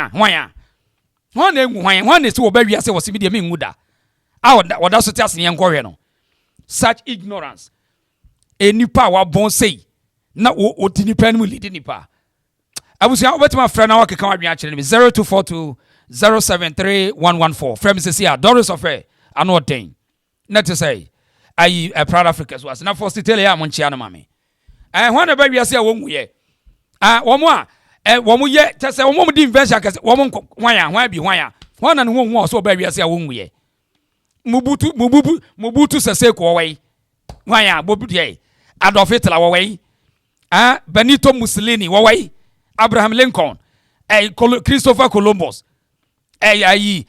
na enwu hwan na si wo ba wiase wo se bi de me nwu da woda so tiase ne enkohwe no such ignorance enipa wa bon sei na o tinipa no lead nipa abusia obetima fra na wakeka wadwen a kire me 0242 073114 from Cecilia Doris of ano den na to say ayi proud Africa so as na for tell ya monchia no mame hwan na ba wiase a wonwu ye womo a womo ye tese womo di invention kase womo hwan na no wonwu so ba wiase a wonwu ye mubutu sese ko wei hwan bobu ye Adolf Hitler wo wei Benito Mussolini wo wei Abraham Lincoln Christopher Columbus Queen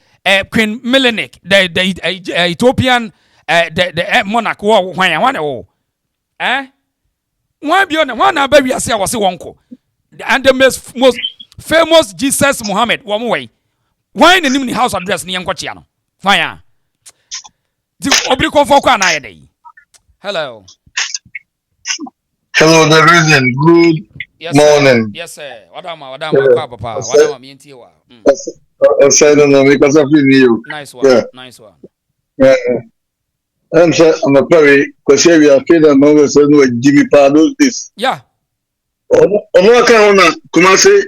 Melenik the Ethiopian the monarch wo hwan wo one beyond one na ba wiase a wose wonko and the most famous Jesus Muhammad wo mo wei hwan na nim ni house address ni yenko chia no hwan di obri konfo kwa na yedai hello the reason. Good morning. Yes, sir. Wadama, papa. Wadama, me and you. I said, no, because of you. Nice one. Yeah. Nice one. Yeah. I'm a very, because we are feeling among us, no, Jimmy Pardo's this. Yeah. I can't come say,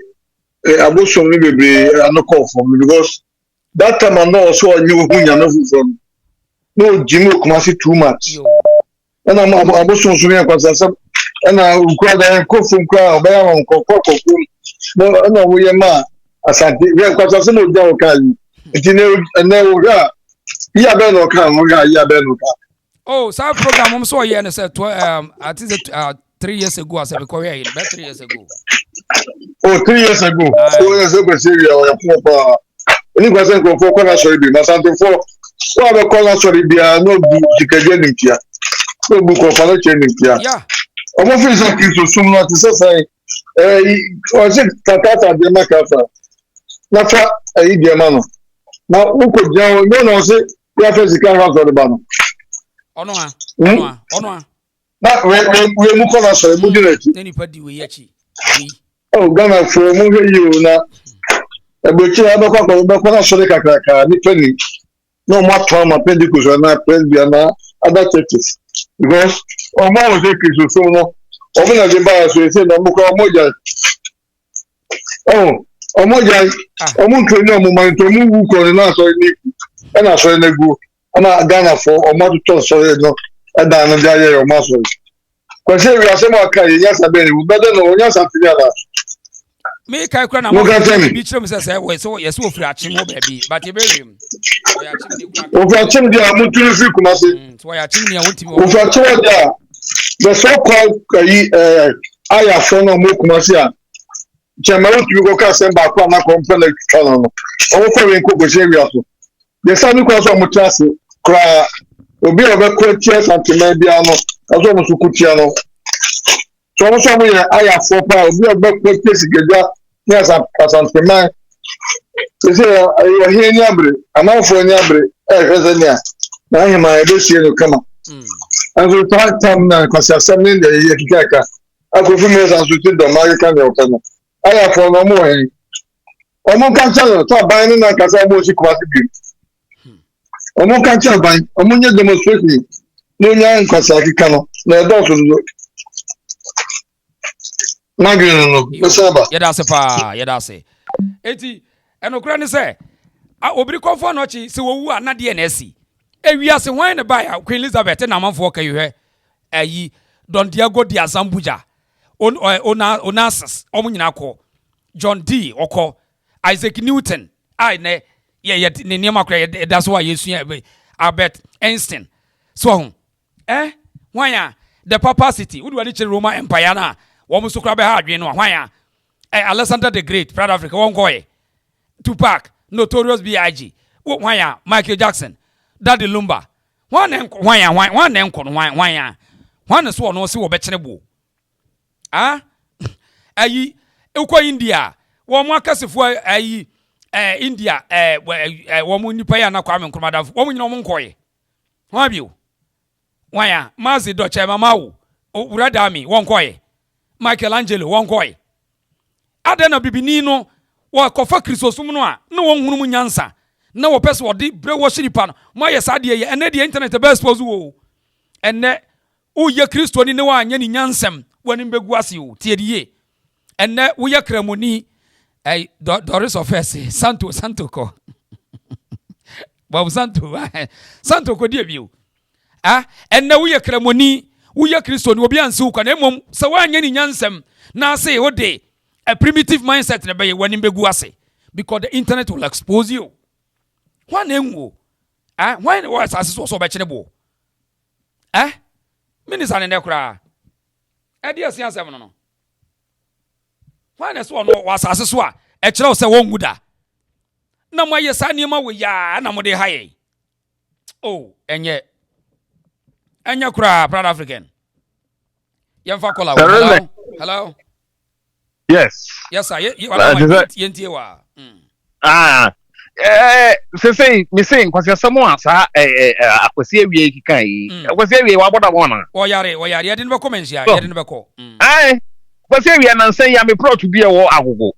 I was from me, baby, no call for me, because that time I know also I knew who you know from. No, Jimmy, come say too much. And I was from me, because and I require cook from crowd, but I won't cook. No, no, we are ma. Asante, we are quite a simple dog. And now, yeah, Ben or come, yeah, Ben. Oh, so program I'm so yeah, and said I think 3 years ago, I said, Korea, about 3 years ago. Oh, 3 years ago. 4 years ago, Syria, any person go for corner, sorry, be Asante for what the corner, sorry, be no book, here. No book of financial here. Yeah. I'm often talking to someone to say, was it Tatata de Macafa? Not a Idiamano. Now, who could no say, we have physical house of the banner. Onwa. Not we move on, sorry, anybody we yachi. Oh, Ghana for moving you now. A butcher, I don't know, sorry, Kaka, Penny. No more trauma, Pentacles, and not Pendiana, other churches. Because ọmọ àwọn ṣe kìí ṣoṣo wọn ọmọ náà ṣe bá a ṣe ṣe náà mo kọ ọmọjà ọmọ nǹkan ní ọmọ máa ń tó mú wú kọrin náà sọ ní ikú ẹ náà sọ ẹni gbó ọmọ Ghana fọ ọmọ tó sọ ẹ náà ẹ dá àná jẹ ayẹyẹ ọmọ sọ yìí kwesí èrè àṣẹmọ àká yìí yẹn sábẹ ẹni wù bẹẹ náà wọn yẹn sàtìlẹ àná. Me kai kura na mo bi kyerɛ m sɛ sɛ wɔ so yɛ so ofiri akye ho baabi but ebɛwem wɔ akye de kura ofiri akye de a mo tunu fi kuma se so wɔ akye ne a wotimi ofiri akye de a the so called ayafo na mo kuma se a kyɛnma wotumi kɔ ka asɛm baako a na kɔmpɛ na twitwa no no ɔmo fɛ wei nkɔ kɔhyɛ awia so yɛsa ne kora so ɔmo te ase koraa obi a ɔbɛkɔ tia Asanteman biara no ɛso ɔmo so kutia no so ɔmo so ɔmo yɛ ayafo paa obi a ɔbɛkɔ tia sikadwa ne Asanteman sɛ ɔhene ni abere amanfoɔ ni abere ɛhwɛ sɛ nea na ahema ɛbɛsie no kama nso tam na kwasi asɛm ne deɛ yɛ kikaka akɔfi mu yɛ nso ti dɔm ayeka ne ɔka no ayafo no ɔmo wɔ hɛn ɔmo ka kyerɛ no sɛ aban no na nkasa ɔmo osi Kumasi bi ɔmo ka kyerɛ aban ɔmo nyɛ demonstration na onya nkwasi akeka no na ɛdɔɔso no Magino no besaba yɛda ase paa yɛda ase eti ɛnokora ne sɛ obiri kofo no chi se wowu a na de na asi ewia se hwan ne ba Queen Elizabeth na amanfo ka yehwe ayi Don Diego de Azambuja Onassis omunyina ko John D oko Isaac Newton ai ne ye ne niam akra that's why yesu Albert Einstein so hwan the papacity would wani che Roman Empire na wo muso kra be ha adwen no hwan Alexander the Great Proud Africa won koye Tupac Notorious B.I.G. Why Michael Jackson, Daddy Lumba. One name is one no see what betchenable. Ah, aye, Uko India, one more Cassifua, aye, India, woman you pay an aquaman commander, woman no moncoy. Why have you? Why, Mazi Doche Mamau, Red Army, one coy, Michelangelo, one coy. Adena Bibinino. Wa kofa Christosum no a na won hunu nyansa na wo pese wo de bre wo shiripa no mo yesa de ye ene de internet be expose wo ene wo ye Christo ni ne wa anya ni nyansam wani mbegu ase wo tie de ye ene wo ye kramoni Doris of Ese Santo ko Bob Santo ko de bio ene wo ye kramoni wo ye Christo ni obi anse wo kwa na mom se wa anya ni nyansam na se wo de a primitive mindset na be wani mbegu ase because the internet will expose you. One enwo when was as so be chenebo minister ne kura dia sia asem no when so no was as so a kire o se won guda na mo yesa niema wo ya na mo de haye enye kura Proud African yemfa kola hello. Yes. Yes, sir. Say, me saying, because someone, sir, Akwasi we kikai. Akwasi we wa boda wana. Oyare, I didn't comment here. I didn't call. Aye. Akwasi we na say ya me pro to be a war agogo.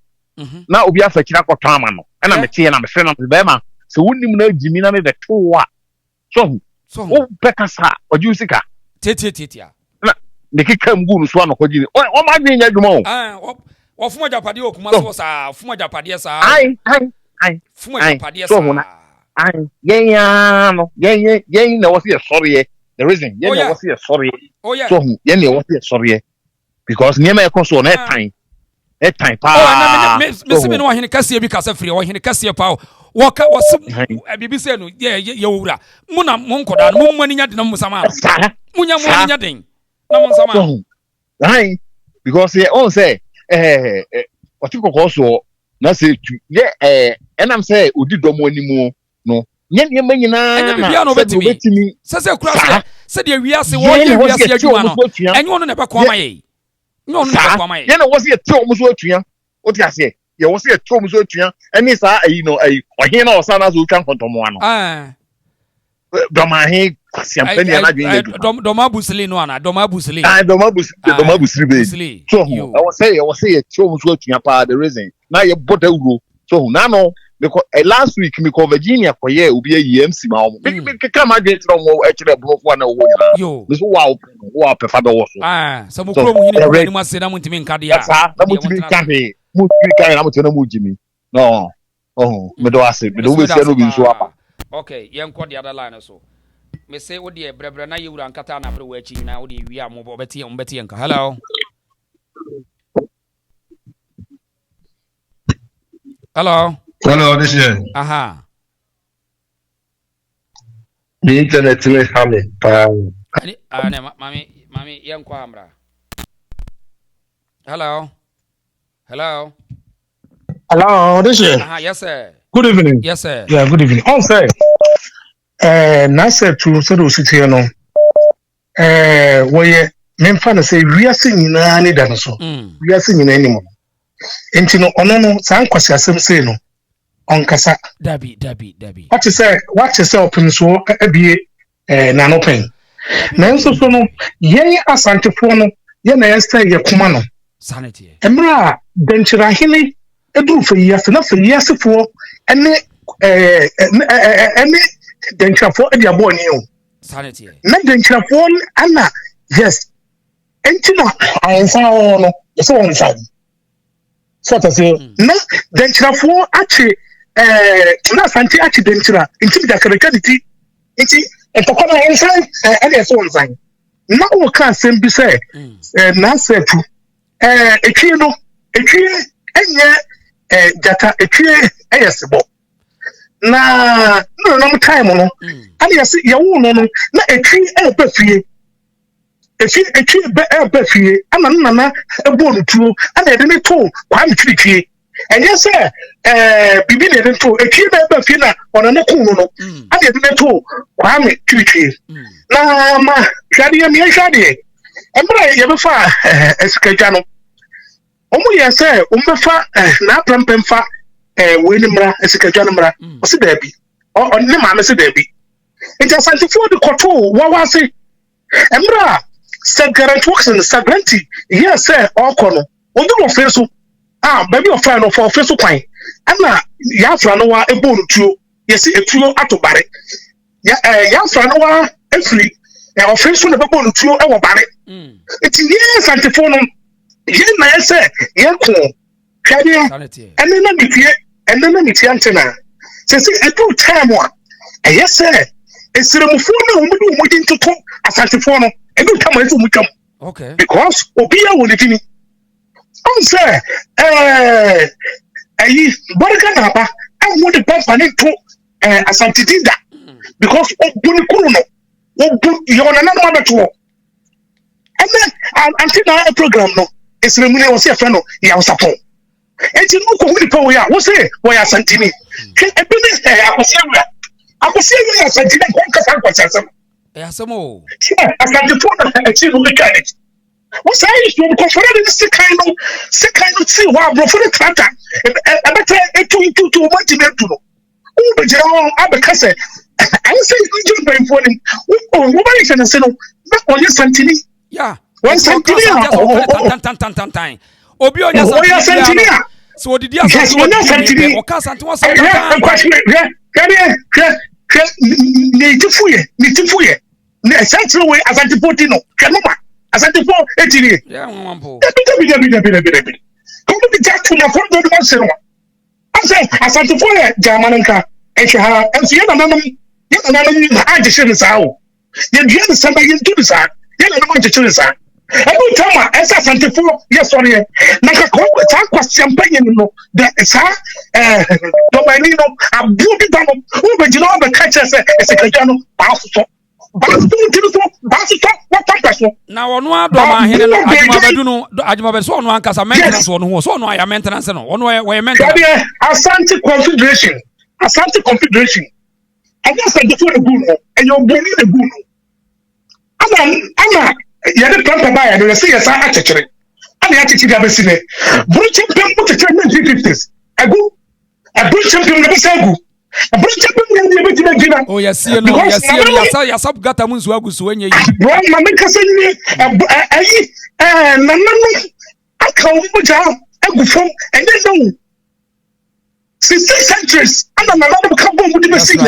Na obi afakira kwatama no. Na me tie na me friend na be ma. So wunnim na Jimi na me the two wa. So o pekasa, oju sika. Tetia. Na de kika mgu no so na ko jini. O ma dwen nya dwuma o. Ofuma japade okuma so sa ofuma japade sa ai fuma japade sa ai yen na was here sorry the reason yen na was here sorry so yen na was here sorry because niam e koso na time pa me no hene kase bi kase free o hene kase pa woka wose bibi se no ye wura mu na mo nkoda no mu mani nya de na mu sama munya mo nya den na mo sama ai because ye on say otiko koso na say tu ye enam say odi domo animu no nye manyina na bia no betimi se kura se de wiase wo ye wiase adwuma no enye ono na be kwa maye nye ono na be kwa maye ye na wo se tie omo so atua o ti ase ye wo se tie omo so atua eni sa ayi no ayi ohin na osa na so twa nkontomo ano Dormaahene siampeni na dwen yedu Dormaahene no ana Dormaahene Dormaahene be so I was say tie omo so atua pa the reason na ye boda uro so na no because last week me ko Virginia ko ye obi EMC ma o me keka ma dwen tro mo e kire brofo na wo nyina me so wa pefa be wo so mo kro mo hini ko ni ma se na mo ntimi nkade ya na mo ntimi nkade mo ntimi nkade na mo tena mo Jimi no me do ase me do we se no bi so apa okay yen ko the other line so me say wo de brebre na yewura nkata na bre wo achi na wo de wi a mo beti nka Hello, this is aha the internet is coming. Mami yen ko amra hello This is yes sir. Good evening. Yes sir. Yeah, good evening. On say na say to so do sit here no we memfa na say wiase nyina ni da no so wiase nyina animo enti no ono no san kwasi asem say no onkasa dabi what you say open so abie na no pen na nso so no yen asantefo no ye na yesta ye kuma no sanity emra Dormaahene eduru fa yase na fa yase fo ene denkrafo e dia boni o sanity na denkrafo ana yes enti no ansa no so on sa so ta say na denkrafo ache na Asante accident na nti da kare kaditi nti etokona ensan ene so nsan na o ka asem bi say na sefu etwi no etwi enye jata etwi eyesebo na no time no ani yesi ye wo no na etwi ebe fie etwi ebe fie ana nana ebo no tuo ana ede ne to kwa mitwitwie enye se bibi ne to etwi ebe fie na ona ne ku no ana ede ne to kwa mitwitwie na ma hwade ye me hwade embra ye be fa esikagya no omo ye se umbefa na prampemfa we ni mra esikagya no mra o se da bi o ne ma me se da bi nti Asante fo de koto wawase embra Sagrant works in Sagranti, yes, sir, all corner. On the office, baby of friend of official coin. And now, Yafranoa a bone to yes, a trio at to barret. Yafranoa a free, an official of a bone to our barret. It's yes, antiphonum. Yen, I say, Yanko, Cadia, and then let me hear, and then let me see antenna. Since a good time one, and yes, sir, it's the phone waiting to talk as antiphonum. Every time I do come, okay, because Obia will it in. Say, Baraka, I want the best money to Asante Dinda because of Bunikuno, you're another mother to work. And then until now, a program no, it's Remini was a friend of Yasapo. And you know, we are, what's it? Why Asantini? I was saying, Asantini, Yasamo. Asante phone achieve mechanic. What's I to control this kind of see why bro for the tractor. I better to what you meant to know. Oh, but you know, Abacase. I say you just by phone. Oh, nobody can say no. Not only Santini. Yeah. One Santini. Time. Obio Santini. So did you have Santini? Or Casant was a question. Nitifuye. Essentially, way as Antipotino, Canoma, as Antipo, Etini. Yeah, one po. Come to the jack to my front door. I say, as Antifoya, Germananka, and Shaha, and Sienna, yet another agitation is out. Yet you have somebody into the side, yet another agitation. Every time I say Antifo, yes, sorry, Naka was champagne, that is her, Dormaahene, a beauty done, who would you know the catchers as a Cajano, Basso. Now, on one Dormaahene, Agyimisem so no ankasa maintenance on who so no ya maintenance no on where maintenance Asante confederation and that's the before the good and you're bringing the good Anna ya the plan by the say yes actually and the attitude have seen it blue champion put the tournament 50s a blue champion never say good. Oh yes, you know, yes, sub gata munzu agusu wenye yi. Bro, mama kasa ni nananu aka omuja agufom and then no. Since 6 centuries, and another become one with the message.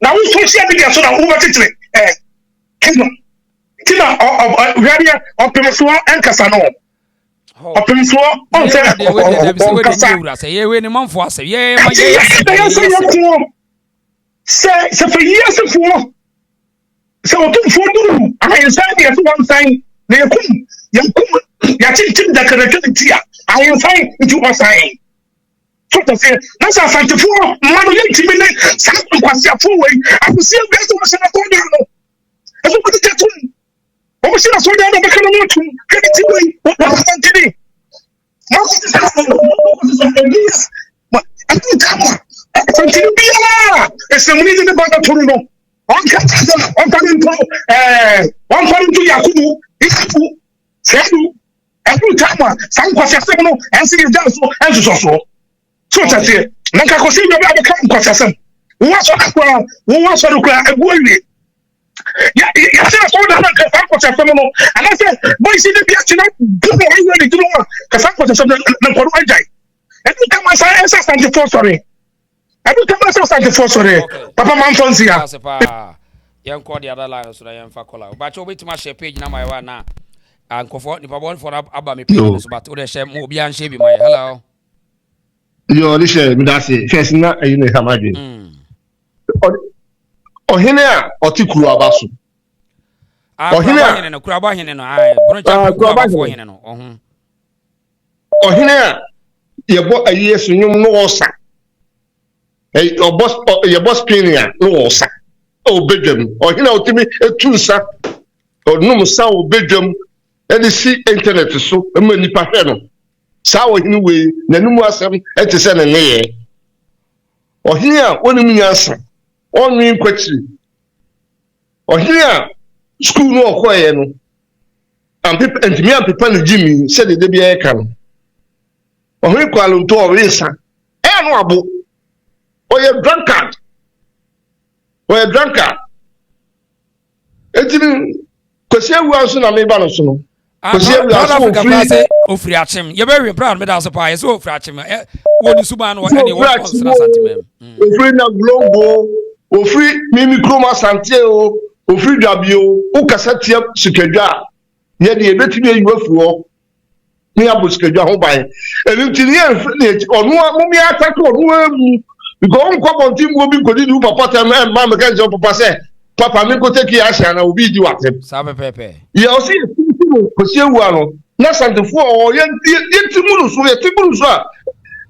Now we social media so that over titri kingdom. Tina radio of Pemasua and Casano. Opemso on say ye we ni manfo say ye say for years for so to for do I inside the one sign na yakum ya tin da karatu tia I inside into one sign so to say that's Asante for man you timi ne say kwasi afo we I will see best of say na to do no eso ko ti tun o se na so da be kana no tun kedi ti we what Asante but I think continue be it's a minute in the back of Toruno. On coming to Yakubu, Ifu, Sedu, every time, some question, and see down so and so. So that's it. Nakakosi, you have a come question. What's what a worry? Yeah, I said, and I said, boys, in the reaction, I do not because I was a every time I say Asante for sorry. Every time I say Asante for sorry. Papa Manfonsia. Young call the other line so I am for color. But you wait to my page now, my one now. And comfort the one for Abba me page, but to the shame will be unshabby my hello. Yo, this me that say first na you know imagine. Ohene a otikuru abaso. Ohene a no kura ba hene no ai broncha kura ba fo hene no ohun. Ohene a ye bo aye sunyum no osa. Your boss pinia no osa. O bedwam. Ohene otimi etunsa. Onum sa o bedwam. E dey see internet so e ma nipa hwe no. Sa ohene we nanumu asem e te se ne ye. Ohene a onim nyansa. Onwin kwachiri. Ohene a school no okoye no. And me and people no Jimmy said they be e kan. Ohene kwalo nto o winsa. E no abo. Oye drunkard. Etimi kwesi ewu anso na meba no so no. Kwesi ewu anso ofri achem. Ye be proud me da so pa. Ye so ofri achem. Woni suba no any one concern Asanteman. Ofri na glombo, ofri mimi kroma Asante o, ofri dwabio, o kasa tie sikedwa. Ye de ebetimi eyiwafu ho. Ni abo sikedwa ho ban. Elintini ye onu mumi attack onu emu. Because on come on team will be good to papa tell me mama can jump papa say papa me go take ya and I will be do what him. Sabe pepe. You see because you are na Asante for o ye timunu so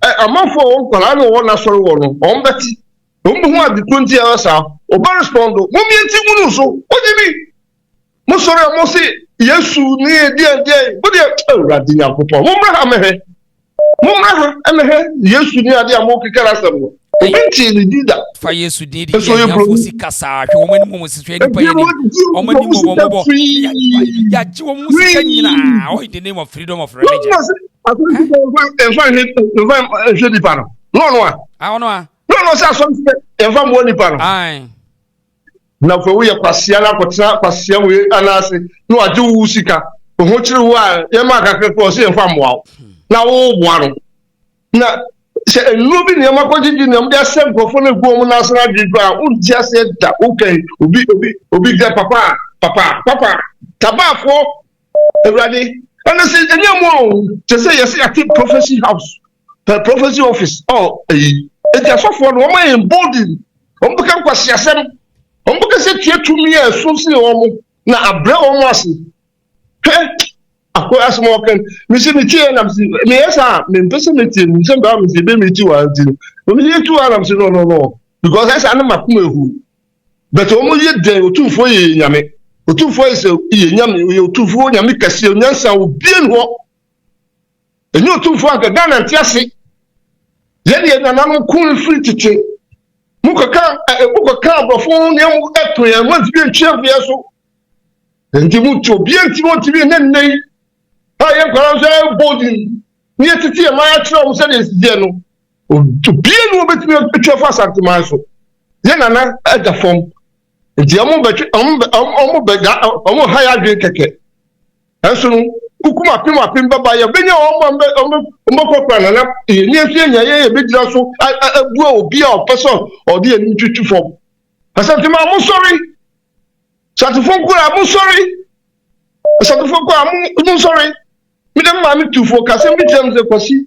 a man for on no one na sorry one on beti no mu adi 20 hours o ba respond mo mi timunu so o di mi mo sorry mo say Yesu ni e die but dey radinya papa mo mra ha mehe Yesu ni ade amo kekara sam Obinti ni dida. Fa Yesu didi ya fosi kasa hwe omani mo sitwe ni pa yeni. Omani mo bobo. Ya ji wo mu sika nyina. Oh in the name of freedom of religion. Je dis pas non. Non. Ah non. Non ça son enfa mo ni pa non. Ai. Na fo we kwasia na kwatra kwasia we anase no age wu sika. Oho kire wo a ye ma kakra ko se enfa mo na wo bo ano. Na se nubi ni amakwajiji ni amde asem kofo na guo mu national driver unti ase da okay obi get papa tabafo ewrade and say enyamo to say yes at prophecy house the prophecy office it is so for no man emboldened ombuka kwasi asem ombuka se tuetumi e so si omo na abre omo ase Ako asmoken misi mitie na misi me yesa me mpese mitie misi mba misi be miti wa nti misi yetu ala misi no because esa na makum ehu but omo ye den otufo ye nyame otufo ese ye nyame ye otufo nyame kase onyansa obien ho enyo otufo aka dana ntiase ye na nanu kun free tete mukaka brofo ne mu eto ye mo ti ntwe bia so nti mu to bien ti mo ti bi nenne I am going body near to see my actual said is Geno to be no bit me to fast at my so. Then at the form. The almost higher drink keke. And so, Ukuma Pimba by a venue on near Yaya, big so I will be our person or dear to form. Asanteman, I'm sorry. Satifonko, I'm sorry. Satifonko, I'm sorry. Me dem ma me tu focus me tell me Akwasi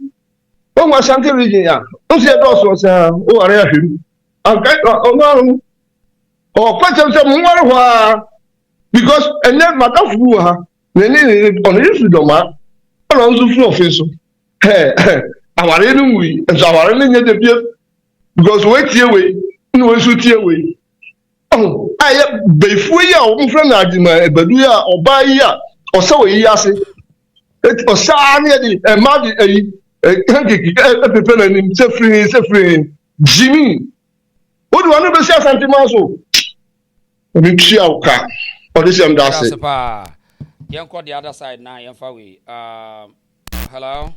o wa Asante region ya o se do so sa o are ahwem anka o kwacha se mo ware ho because ene madafu ha ne on use do ma on so fu office aware no wi so aware no nye de bia because we tie we no we so tie we aye befu ya o mfra na adima ebadu ya oba yi a o se we yi ase it was Sani a mad a people and suffering Jimmy. What do you want to say Asanteman so? I mean Chiauka or this young Darcy. Young call the other side now, young Fawi. Hello.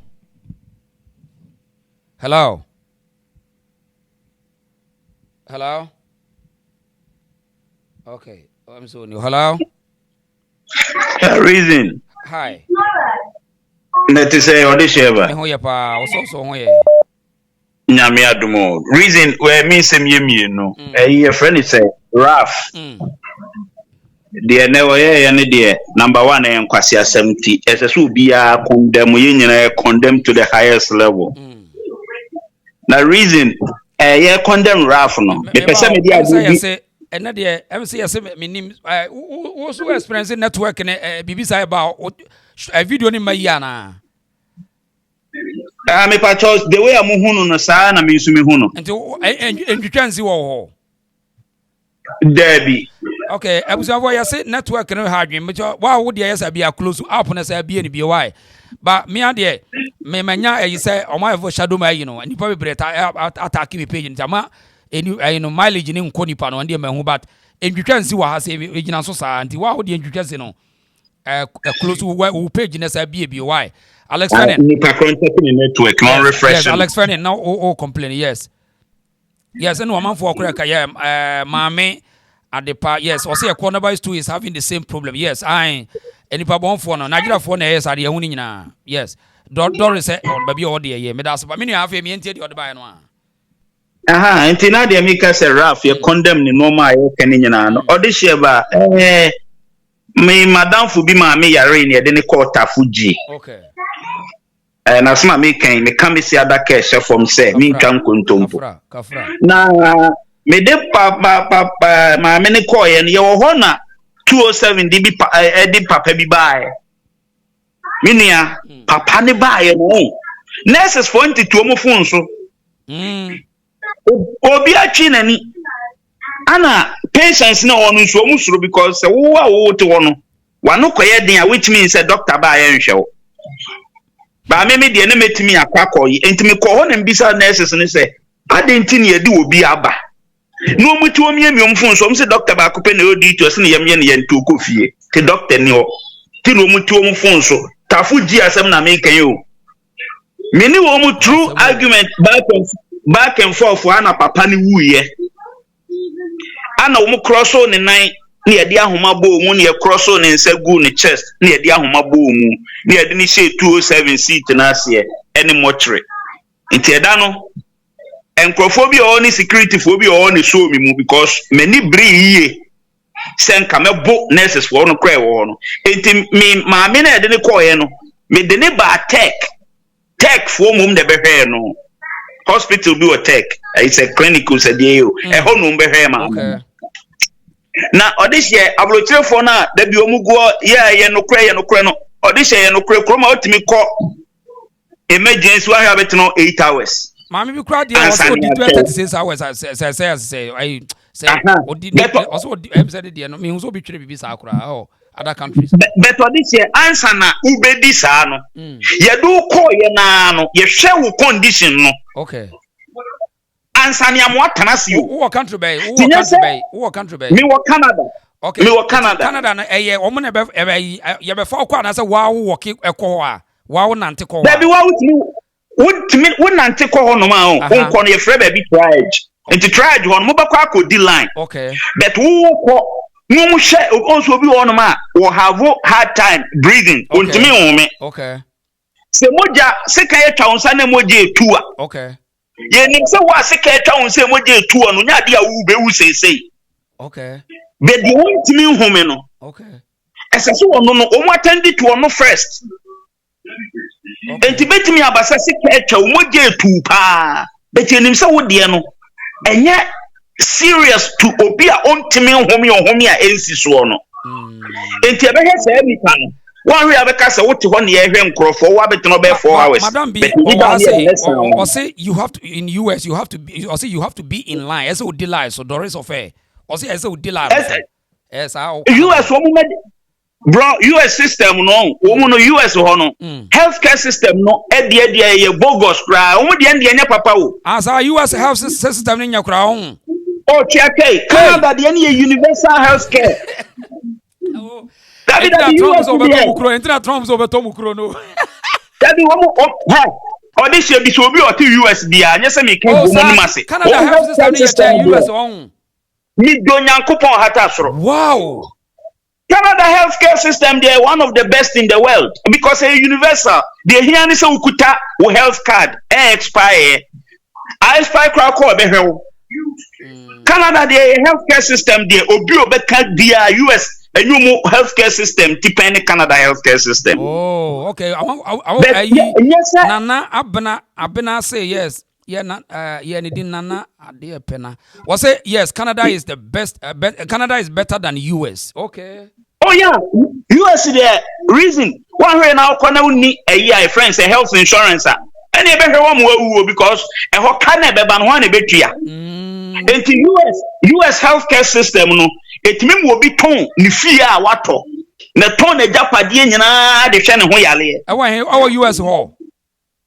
Okay. I'm so new. Hello. Reason. Hi. Neti say odisheba. Me hoye pa, so hoye. Nyame adumo. Reason where me sem yemie no. Eh friend say Raf. De na woye ne de number 1 en kwasi asemti. Ese so bia condemn ye nyina condemn to the highest level. na reason ye condemn Ralph no me pese me dia say and there MC say me nim also experience network ne BBC about a video ni mayi na me patros the way am hunu no saa na me nsu me hunu entwetwansi wo ho Debbie. Okay, abusafo ya say network no ha dwen me wa wo de ya say bia close up na say bia ni bia why but me ade me manya e say o my shadow my you know nipa be breta attack me page ntama you know mileage ni nko nipa no ande me hu but entwetwansi wa ha say ejina so sa anti wa wo de entwetwansi no close wo page na say bia why Alex Fanning nipa contact ni network no refresh yes Alex Fanning now complain yes and woman forOkraka, Mame Adepa, yes, or say a cornerby too is having the same problem. Yes, I any pabon for no Nigeria for yes, are the only yes. Doris said on baby or dear, Medas, but many have a minted or the buy one. Aha, and Tina de Mika say Ralph, you condemn the normal Kenyan or this year, me Madame Fubima, me Yarene, then call Tafuji. Okay. And as my making me come see other cash from say me can kuntumpo na me de papa ma me ne call yen ye wo na 207 di bi edi papa bi bae minia papa ne bae no nurses for ntitu mo fun so obi atwi nani ana patients na wonu so mo suro because wo te wono wano koye den which means say doctor bae nhwe ba me de na metimi akwakọ yi entimi kọ ho na mbisa nurses ne se adenti ne yedi obi aba no muti omi omfun so mse doctor ba kope na odi to se ne yemye ne yentu okofie te doctor ne o ti no muti omfun so tafu ji asem na me kan yo me ni wo mu true argument back and forth ana papa ne wuye ana wo mu cross on ne nan ne yedi ahoma bo mu ne cross on ne nsagu ne chest ne yedi ahoma bo mu ne yedi ni she 207 seat na ase any mortuary nti eda no enkrofobia o ni security phobia o ni show me mu because many bri yiye sen ka mebo nurses for no kra wo no nti me ma me na yedi ni call ye no me de ne ba tech for mum de behwe no hospital bi o tech it's a clinical said you e ho no behwe ma okay. Na odishe abrochirefo na da bi omugo ye nokre no odishe ye nokre kroma otimi ko emergency wa ha betino 8 hours mami bi kra dey also di 36 hours say I say odi also said dey no me hu so bi twere bibi sa akura other countries but odishe answer na ubedi sa no ye do ko ye na no ye hwe wo condition no okay ansani amwatanasi wo country bay me wo Canada okay me wo Canada na omo na ye be fa kwa na say wa wo ke ekọ a wa wo nante ko baby wa wo nante ko ho no ma o nko no ye frɛ baby triage enti triage ho no mo bakọ akodi line okay but wo ko no mo hwe also bi ho no ma wo have hard time breathing ontimi ho me okay se moja se kan ye tawonsa na moja etu a okay ye nim se wa se ka twa won se moje etu no nya de a wu be wu sesei okay be the one timi home no okay eseso wono no o mo attend to no first enti betimi abasa se ka twa moje etu pa be ti nim se wo de no enye serious to obi a on timi home a ensi so no enti ebe he se mi pa no one way abeka say what ho na ye hwe nkrofo wa betino be 4 hours madam be or say you have to in US you have to be or say you have to be in line as o delay so Doris of fair or say as o delay yes US wo mu bro US system no wo mu no US ho no healthcare system no e de ye bogus kra wo mu de nya papa wo as our US health system nya kra ho oh check Canada de nya universal healthcare David Trump over Tom Ukro David audition bi so bi o ti US bia nya se me kan bo mo mase Canada health system in US on mi do nyankopon hata soro wow Canada healthcare system they are one of the best in the world because they universal they here ni se ukuta wo health card expire crowd call be hwe Canada they healthcare system they obi obeka dia US enyumu healthcare system depend Canada healthcare system oh okay nana abena say yes ni din nana ade pena. Was say yes, Canada is the best. Canada is better than US. Okay. Oh yeah, US the reason one way now kwana uni a year friends a health insurance and e be hwe wo mo because e ho ka na be ba no na betua. Enti US healthcare system no etimi mo bi ton ni fie a wato na ton na japade nyina de hwe ne ho yale. Our US ho.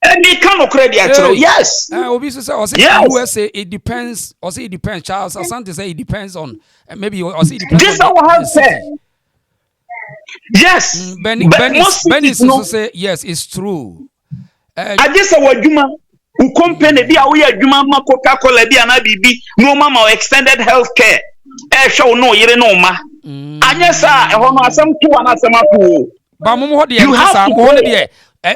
Any kind of credit actually, yes. Obviously, USA it depends. Also, it depends. Charles Asante say it depends on maybe. Also, it depends. This on our said. Yes. Benny say yes, it's true. I just say what Juma who company be away Juma Coca-Cola be an ABB no mama extended health care. Show no you know ma. Anya sa e ho no asem to anasema ko. Ba mo ho de sa mo ho de now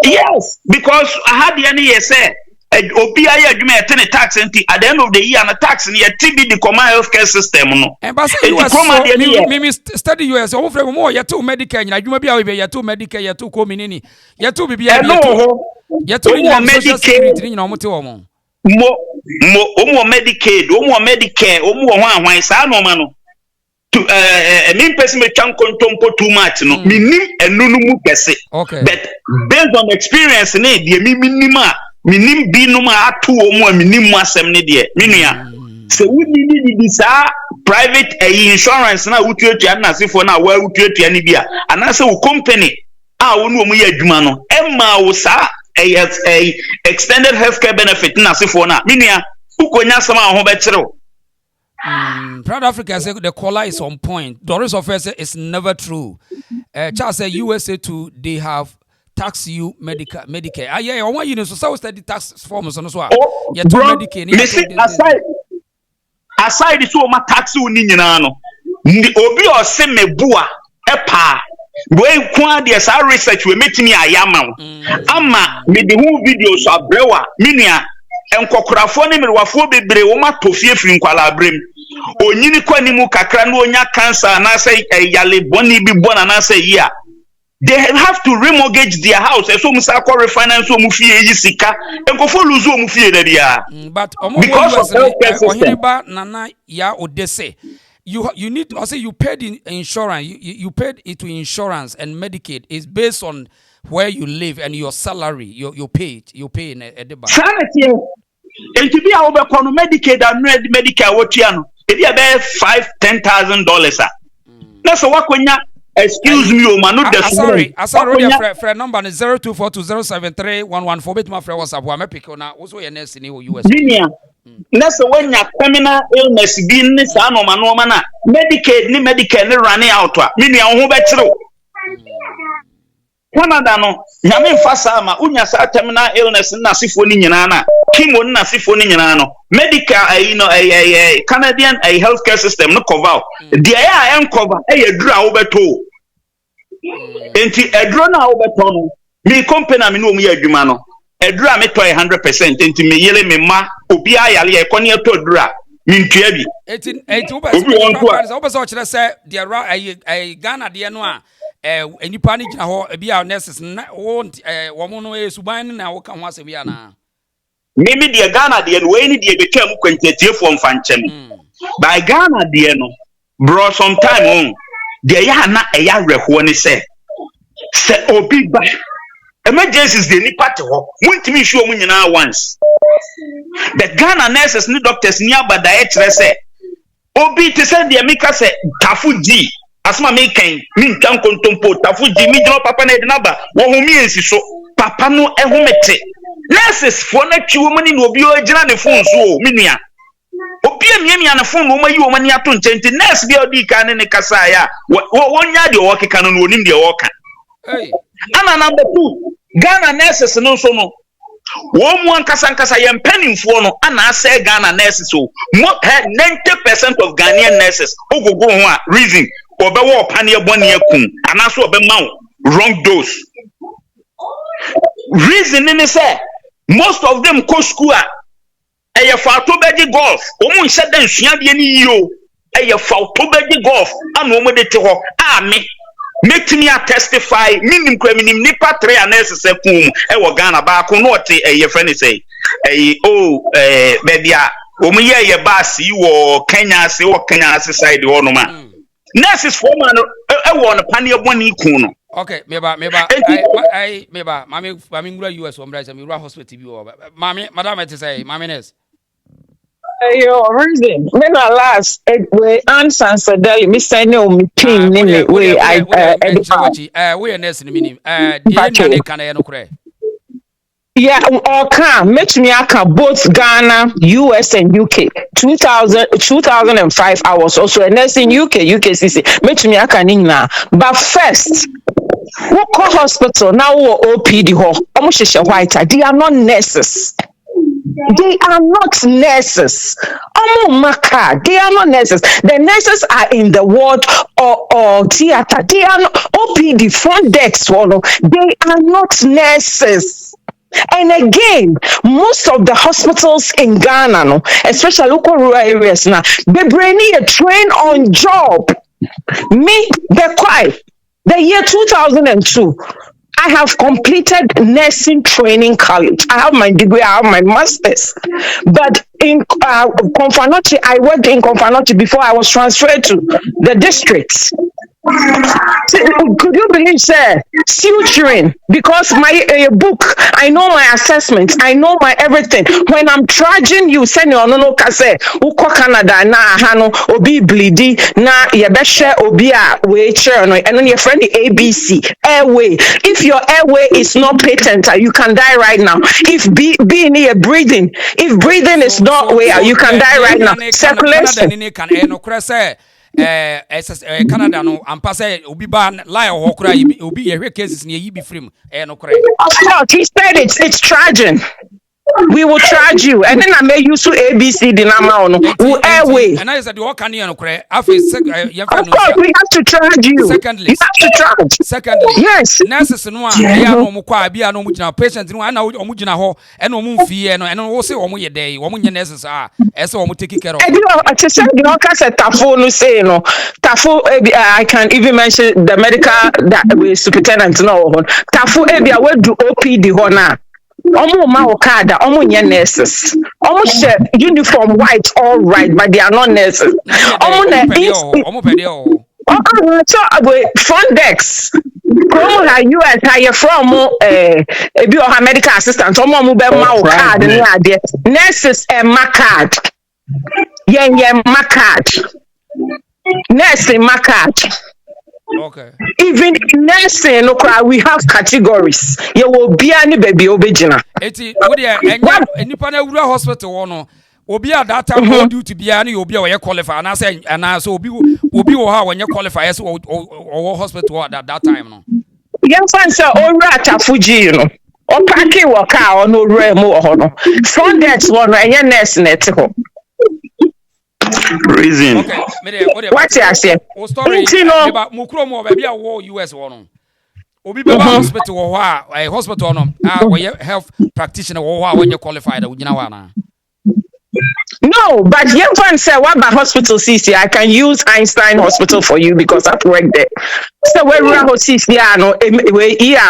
yes, because I had the any say OPI adwuma tax at the end of the year and a tax in your TB the common healthcare system no. And but me study US o frɛ mo ya to Medicare na adwuma bia we ya to Medicare ya to community ya to bibia ya to social security ni na mo te wo mo Medicaid o Medicare o mo hwan saa no ma no to me person me chan kontompo too much no minim enunu mu kese but based on experience ne de minima minim bi no ma ato o mu minim mu asem ne de minua se wuni ni sa private insurance na wutuatua na sefo na wa wutuatua ni bia anase wo company a wo no mu ya adwuma no emma wo sa extended healthcare benefit na sefo na minua ukonya sama ho be kire. Proud Africa say the caller is on point. Doris of say it's never true. Charles say USA too they have tax you Medicare. I want you know so study tax forms on so. Yeah, to Medicare. Aside so ma tax you ni nyina no. Obi o se mebua epa. Boy kwa de sa research we metimi ayama. Ama me de hu video so abrewa minia enkokorafo ne merwafo bebre wo ma tofie firi nkwala abrem. Onyini kwani mu kakra no onya cancer na say yale boni bi bona na say yeah they have to remortgage their house so musa ko refinance so mu fie yi sika enkofo lose mu fie da dia but because of ohiniba nana ya odese you need also you paid in insurance you paid it to insurance and Medicaid is based on where you live and your salary you pay in a deba sanity and to be our economic Medicaid and Medicare what you know if you have $5,000-$10,000 that's what when you excuse me man no sorry friend number is 0242073114 bit my friend WhatsApp wa me pick na also your nurse in US that's when your criminal illness be ni sa no ma na Medicaid ni Medicare ni running out wa me nua ho be kire Canada no nyame mfasa ma unya sa terminal illness na sifo ni nyina na kimo na sifo ni nyina no medical Canadian healthcare system no cover dia ya en cover edura wo beto enti eduro na wo beto no me company me no mu ya adwuma no edura me to 100% enti me yele me ma obi ayale e kone to edura me ntua bi enti wo be so kire say dia Ghana dia no a enipa ni gina ho bia nurses na wo no esuban na wo ka ho asem ya na mimi de Ghana de no we ni de betwa mu kwantiatie fo mfa nkyem by Ghana de no bro sometime on de ya na eya reho ni se obi ba emergencies de ni party ho muntimi hwe mu nyina once the Ghana nurses ni doctors ni abada e kire se obi te se de mika se tafu G asma me kan min kan kontompo tafu G mi jino papa na de naba wo hu mi ensi so papa no e hu mete nurses for na twi wo mani no obi o gina ne phone so minua obi amiamia ne phone no mayi wo mani ato nkyenti nurse bi odi kan ne kasa ya wonya de wo keka no onim de wo ka ana number 2 Ghana nurses no so no wo mu ankasa yempanimfo no ana ase Ghana nurses so 90% of Ghanaian nurses ogogo ho a reason obewo opane ebone akun ana so obema wrong dose reason ni say most of them go school eye fa to beji golf omu nse dan sua de ni yio eye fa to beji golf ana omu de te ho ami make me testify minim kreminim nipa 3 anes se kum e wo Ghana ba ko no te ye friend say baby a o mu ye bass yi wo Kenya side wo no ma nurses for man e wo no pane boni ku no. Okay, meba mami ngura US omra se mi ru hospital bi wo mami madam it say mami nurse yo reason me na last we answer sadali me say no me pin me we we nurse ni minim dey na kan ye no kure. Yeah, make me both Ghana, US and UK. 2005 I was also a nurse in UKCC. Make me nina. But first, what call hospital now OPD ho. White. They are not nurses. They are not nurses. They are not nurses. The nurses are in the ward or theater. They are not OPD front desk. They are not nurses. And again, most of the hospitals in Ghana, no, especially local rural areas now, they bring a train on job. Me, the year 2002, I have completed nursing training college. I have my degree, I have my master's. But in Konfanochi, I worked in Konfanochi before I was transferred to the districts. Could you believe, sir? Suturing, because my book, I know my assessments, I know my everything. When I'm charging you, send your no kase, uko Canada na hano obi bleedy na yebeshe obi a we churn and then your friend the ABC airway. If your airway is not patent, you can die right now. If being here breathing, if breathing is not where you can die right now. Circulation. Canada no ampa say obi ba lie ho kura obi ye cases ne yi bi frame no kura. Of course, he said it's charging. We will charge you, and then I may use ABC the number airway. And I said the work no kura. Of course, we have to charge you. Secondly, you have to charge. Secondly, yes. Nurses no ya no mo kwa bia no mo gina patient no na o mo gina ho e no mo mfie no and wo say o mo ye dey wo mo nye nurses e say o mo take care of. And you say the case tafo no say no tafo I can even mention the medical that we superintendent no tafo we do OPD ho na omo ma okada omo nye nurses omo share uniform white all right but they are not nurses omo na omo pedio so front desk From US, how you from? If you are medical assistant, someone be my card and yeah, nurses and my card. Yeah, my card. Nursing my card. Okay. Even nursing, we have categories. You will be any baby obejina. Eti, any pana hospital no. Obi at that time go due to be any obi or qualify and I say and I so obi or how when you qualify as or hospital at that time no. Young fans are all right at Fuji, you know. Or packing or car or no remo or no. Front that's one right here nurse net. Reason. Okay, what's I say? Oh, story about Mukromo, baby, a war US one. Obi be hospital or a hospital no where health practitioner or when you qualified, you know. No, but young fan said, what about hospital CC? I can use Einstein Hospital for you because I've worked there. So when we are CC,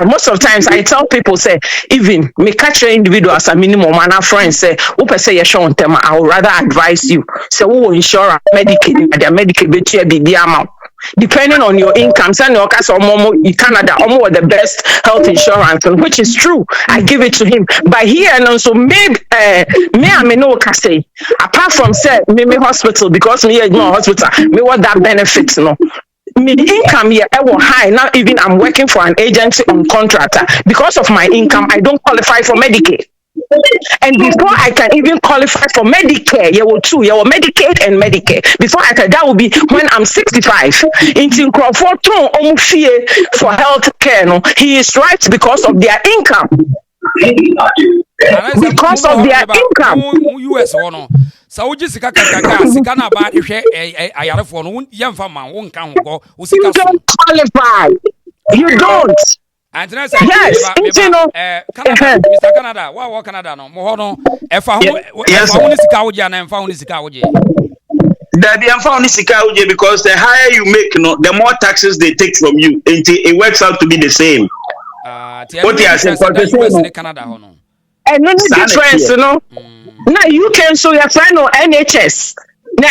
most of the times I tell people, say, even me catch your individual as a minimum, and our friends say, Upa say you show them, I would rather advise you. So who insure Medicaid, their Medicaid be the amount. Depending on your income, send your case or in Canada, or the best health insurance, which is true. I give it to him. But here and also maybe I may know what say. Apart from say me hospital because me no hospital, me what that benefits no. Me income here I was high. Now even I'm working for an agency on contractor. Because of my income, I don't qualify for Medicaid. And before I can even qualify for Medicare, you will Medicaid and Medicare. Before I can, that will be when I'm 65. Until Crawford for health care, no, he is right because of their income. Because of their income. US one. So we just sika na ba hwe ayarefo no yemfa man won kan go you don't qualify. You don't. And then say Canada, Mr. Canada, what Canada no mo ho no e fa ho ni sika wo je na e fa ho ni sika wo je That the amount is because the higher you make, the more taxes they take from you. It works out to be the same. What you are saying? Canada, and no difference, no. Now you can show your friend or NHS.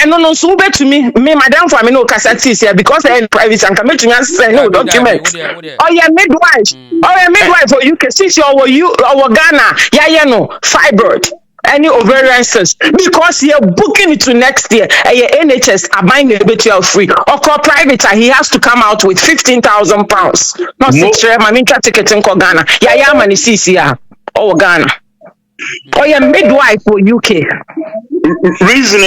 No, so to me, madam, for me, no cassatis here because they're in private and come to say no document. Oh, yeah, midwife. Oh, yeah, midwife, or you can see our Ghana, yeah, no, fibroid. Any ovarian cyst because you're booking it to next year and your NHS are buying a bit of free or call private he has to come out with £15,000 not six money ticket in Ghana yeah money CCR or Ghana or your midwife for UK reason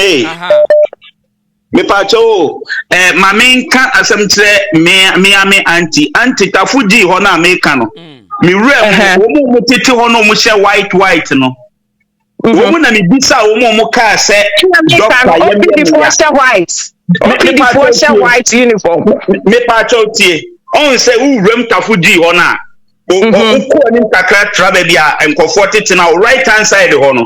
me pacho mami kan asem kire me auntie tafuji ho na me kan no me rem wo mo tete ho no mo share white no woman na me bisa wo ka say doctor white uniform me pa tie on say who rem tafuji ho na o ko ni takra travel bia enkofo tete na right hand side ho no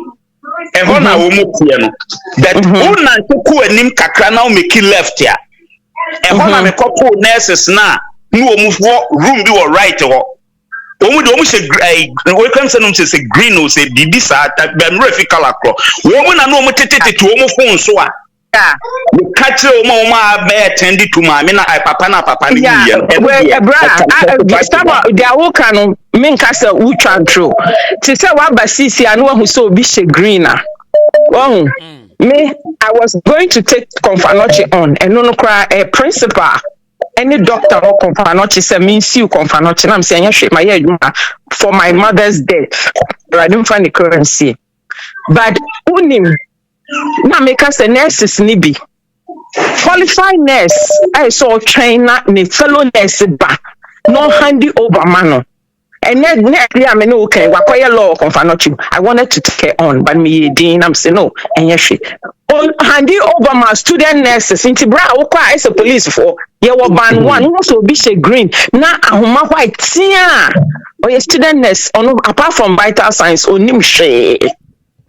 e ho na wo tie no that una ko anim kakra na o make left ya e ho na me couple nurses na no wo room bi wo right ho omu say we can say green o say bibi sa ta be mrefi color cro wo na no omu tete to omu phone so a you catch omu be attend to ma me na papa ni ye they are all can men kasa who true to say wa ba sisi anu hu so obi she green me I was going to take confanochi on and no cry a principal any doctor or confanochi say means you confanochi I'm saying my for my mother's death but I didn't find the currency but unim na make us a nurses nibi qualified nurse I saw trainer ni fellow nurse ba no handy over mano and then I mean okay wakoya law confanochi I wanted to take it on but me din I'm saying no and handy over my student nurses into bra okwa as a police for ye wo ban one also be she green na ahoma white tia or your student nurse on apart from vital signs onim hwe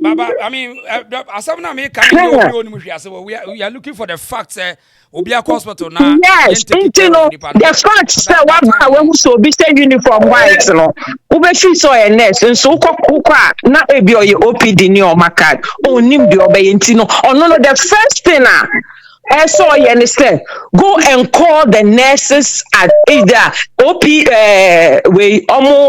Baba, I mean, Asamna me we are looking for the facts. Obia hospital now. Yes, the facts say what we so be say uniform white no. Ube fi so a nurse nso kokwa na ebi oye OPD ni o makad. Onim de obey nti no. Ono no the first thing so you understand go and call the nurses at either OP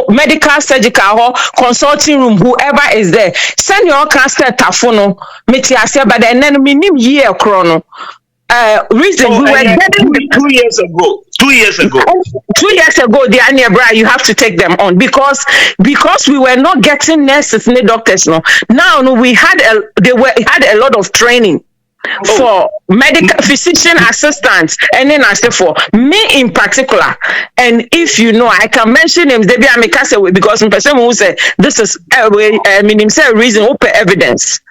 medical surgical or consulting room whoever is there send your caster tafono meti ase but then minim year chrono reason we were getting 2 years ago 2 years ago 2 years ago the Aniabra you have to take them on because we were not getting nurses and doctors now we had a lot of training for medical physician assistants and then I say for me in particular and if you know I can mention names they be amicase because person who say this is meaning say reason open evidence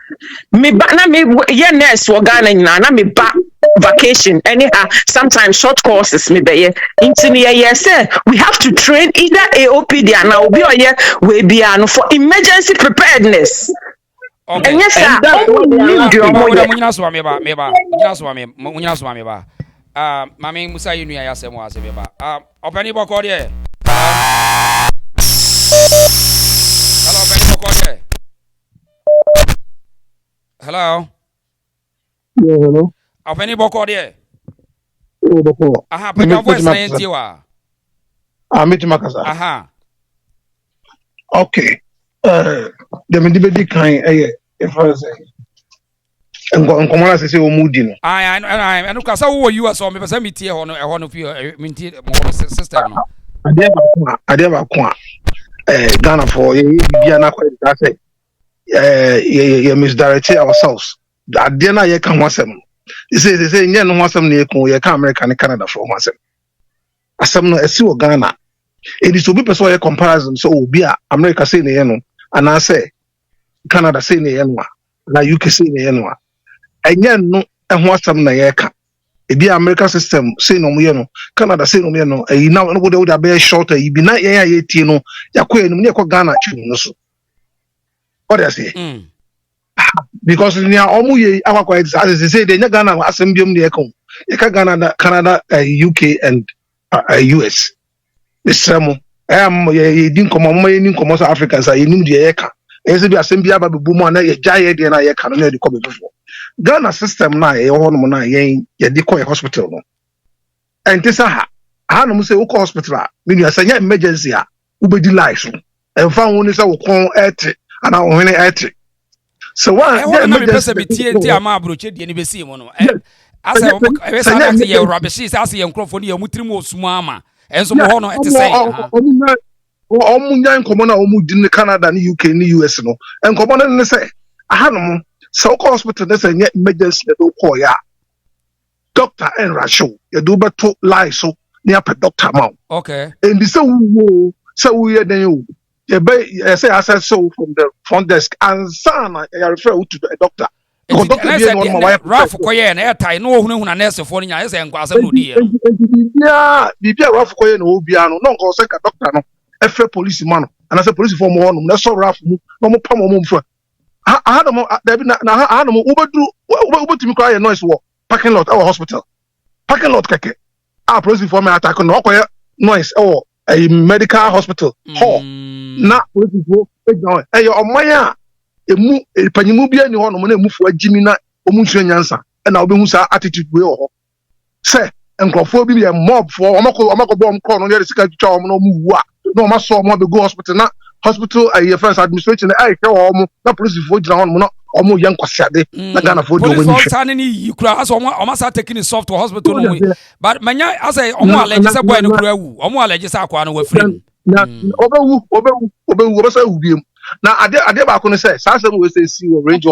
me na me ye nurse wo Ghana na me ba vacation anyhow sometimes short courses me be into the say we have to train either AOPD and now be we be for emergency preparedness. Okay. And yes, sir. Mami Musa yinu ya semo ase beba. Openi boko de. Hello, openi boko de. Hello. Yeah, hello. Openi boko de. Oh, boko. Aha, put your voice na yentiwa. Meti makasa. Aha. Okay. The medibedi kind if I say and say mudi no I no kasa wo you so me person metie ho no fi mintie system no ade ba ko Ghana for bia na kwa say ye misdirect ourselves ade na ye kan wasem say nye no wasem na ye ko ye kan America and Canada for wasem asem no esi wo Ghana it is to be person ye comparison so obi a America say na ye no and I say Canada say na ye no na UK say na ye no enye no ehwo asem na ye ka ebi American system say no ye no Canada say no ye no e na no go dey be short e bi na ye tie no yakọ enum ne yakọ Ghana chi no so what I say because near Omuye Awakwa as they say they Ghana assemblium near Canada, UK and US. The Samo ye didn't come on my South Africans, I knew the Eka. As if assembly about the boom and a giant and I can only come before. Ghana system na ye hormone ye decoy hospital no. And this I no say Oko hospital, mean you say emergency ubedi life. And found one is a won et and I win et. So why na me pese be tie ama abroche de ni be si mo no. Asa e say na ye rubbish asa ye nkrofo ni ye mutrim osuma ama. Enso mo ho no et say. Omunya nkomo na omudi ni Canada ni UK ni US no. Nkomo na ne say ahanom so hospital na say emergency na do call ya. Doctor en rasho ye do beto lie so near per doctor ma. Okay. And this so we then you say access so from the front desk and son I refer you to the doctor. Ralph Koye na etai no ohunu na nurse for nya ese nkwasem no die. Bibia Ralph Koye na obia no nko say ka doctor no efe police man and I say police for mo no na so Ralph mu no mo pam mo mfa. I had mo ubetumi cry noise wo parking lot our hospital. Parking lot keke. Police for me attack no koye noise a medical hospital hall na police go down omanya emu panyimu bia ni ho no na emufu agimi na omunsu nyansa na obehu sa attitude we ho say enkrofo bi be mob for omako bom call no dey sika twa om no mu wu a na omaso om be go hospital na hospital friends administration hwe ho na police for gina ho no omo yan kwasiade na Ghana for do woni police ni yi kura aso omo sa taking soft hospital no we but manya asa omo allergy say boy no kura wu omo allergy say akwa no wa free na obewu obesa wu biem na ade ba ko no say sa se we say si range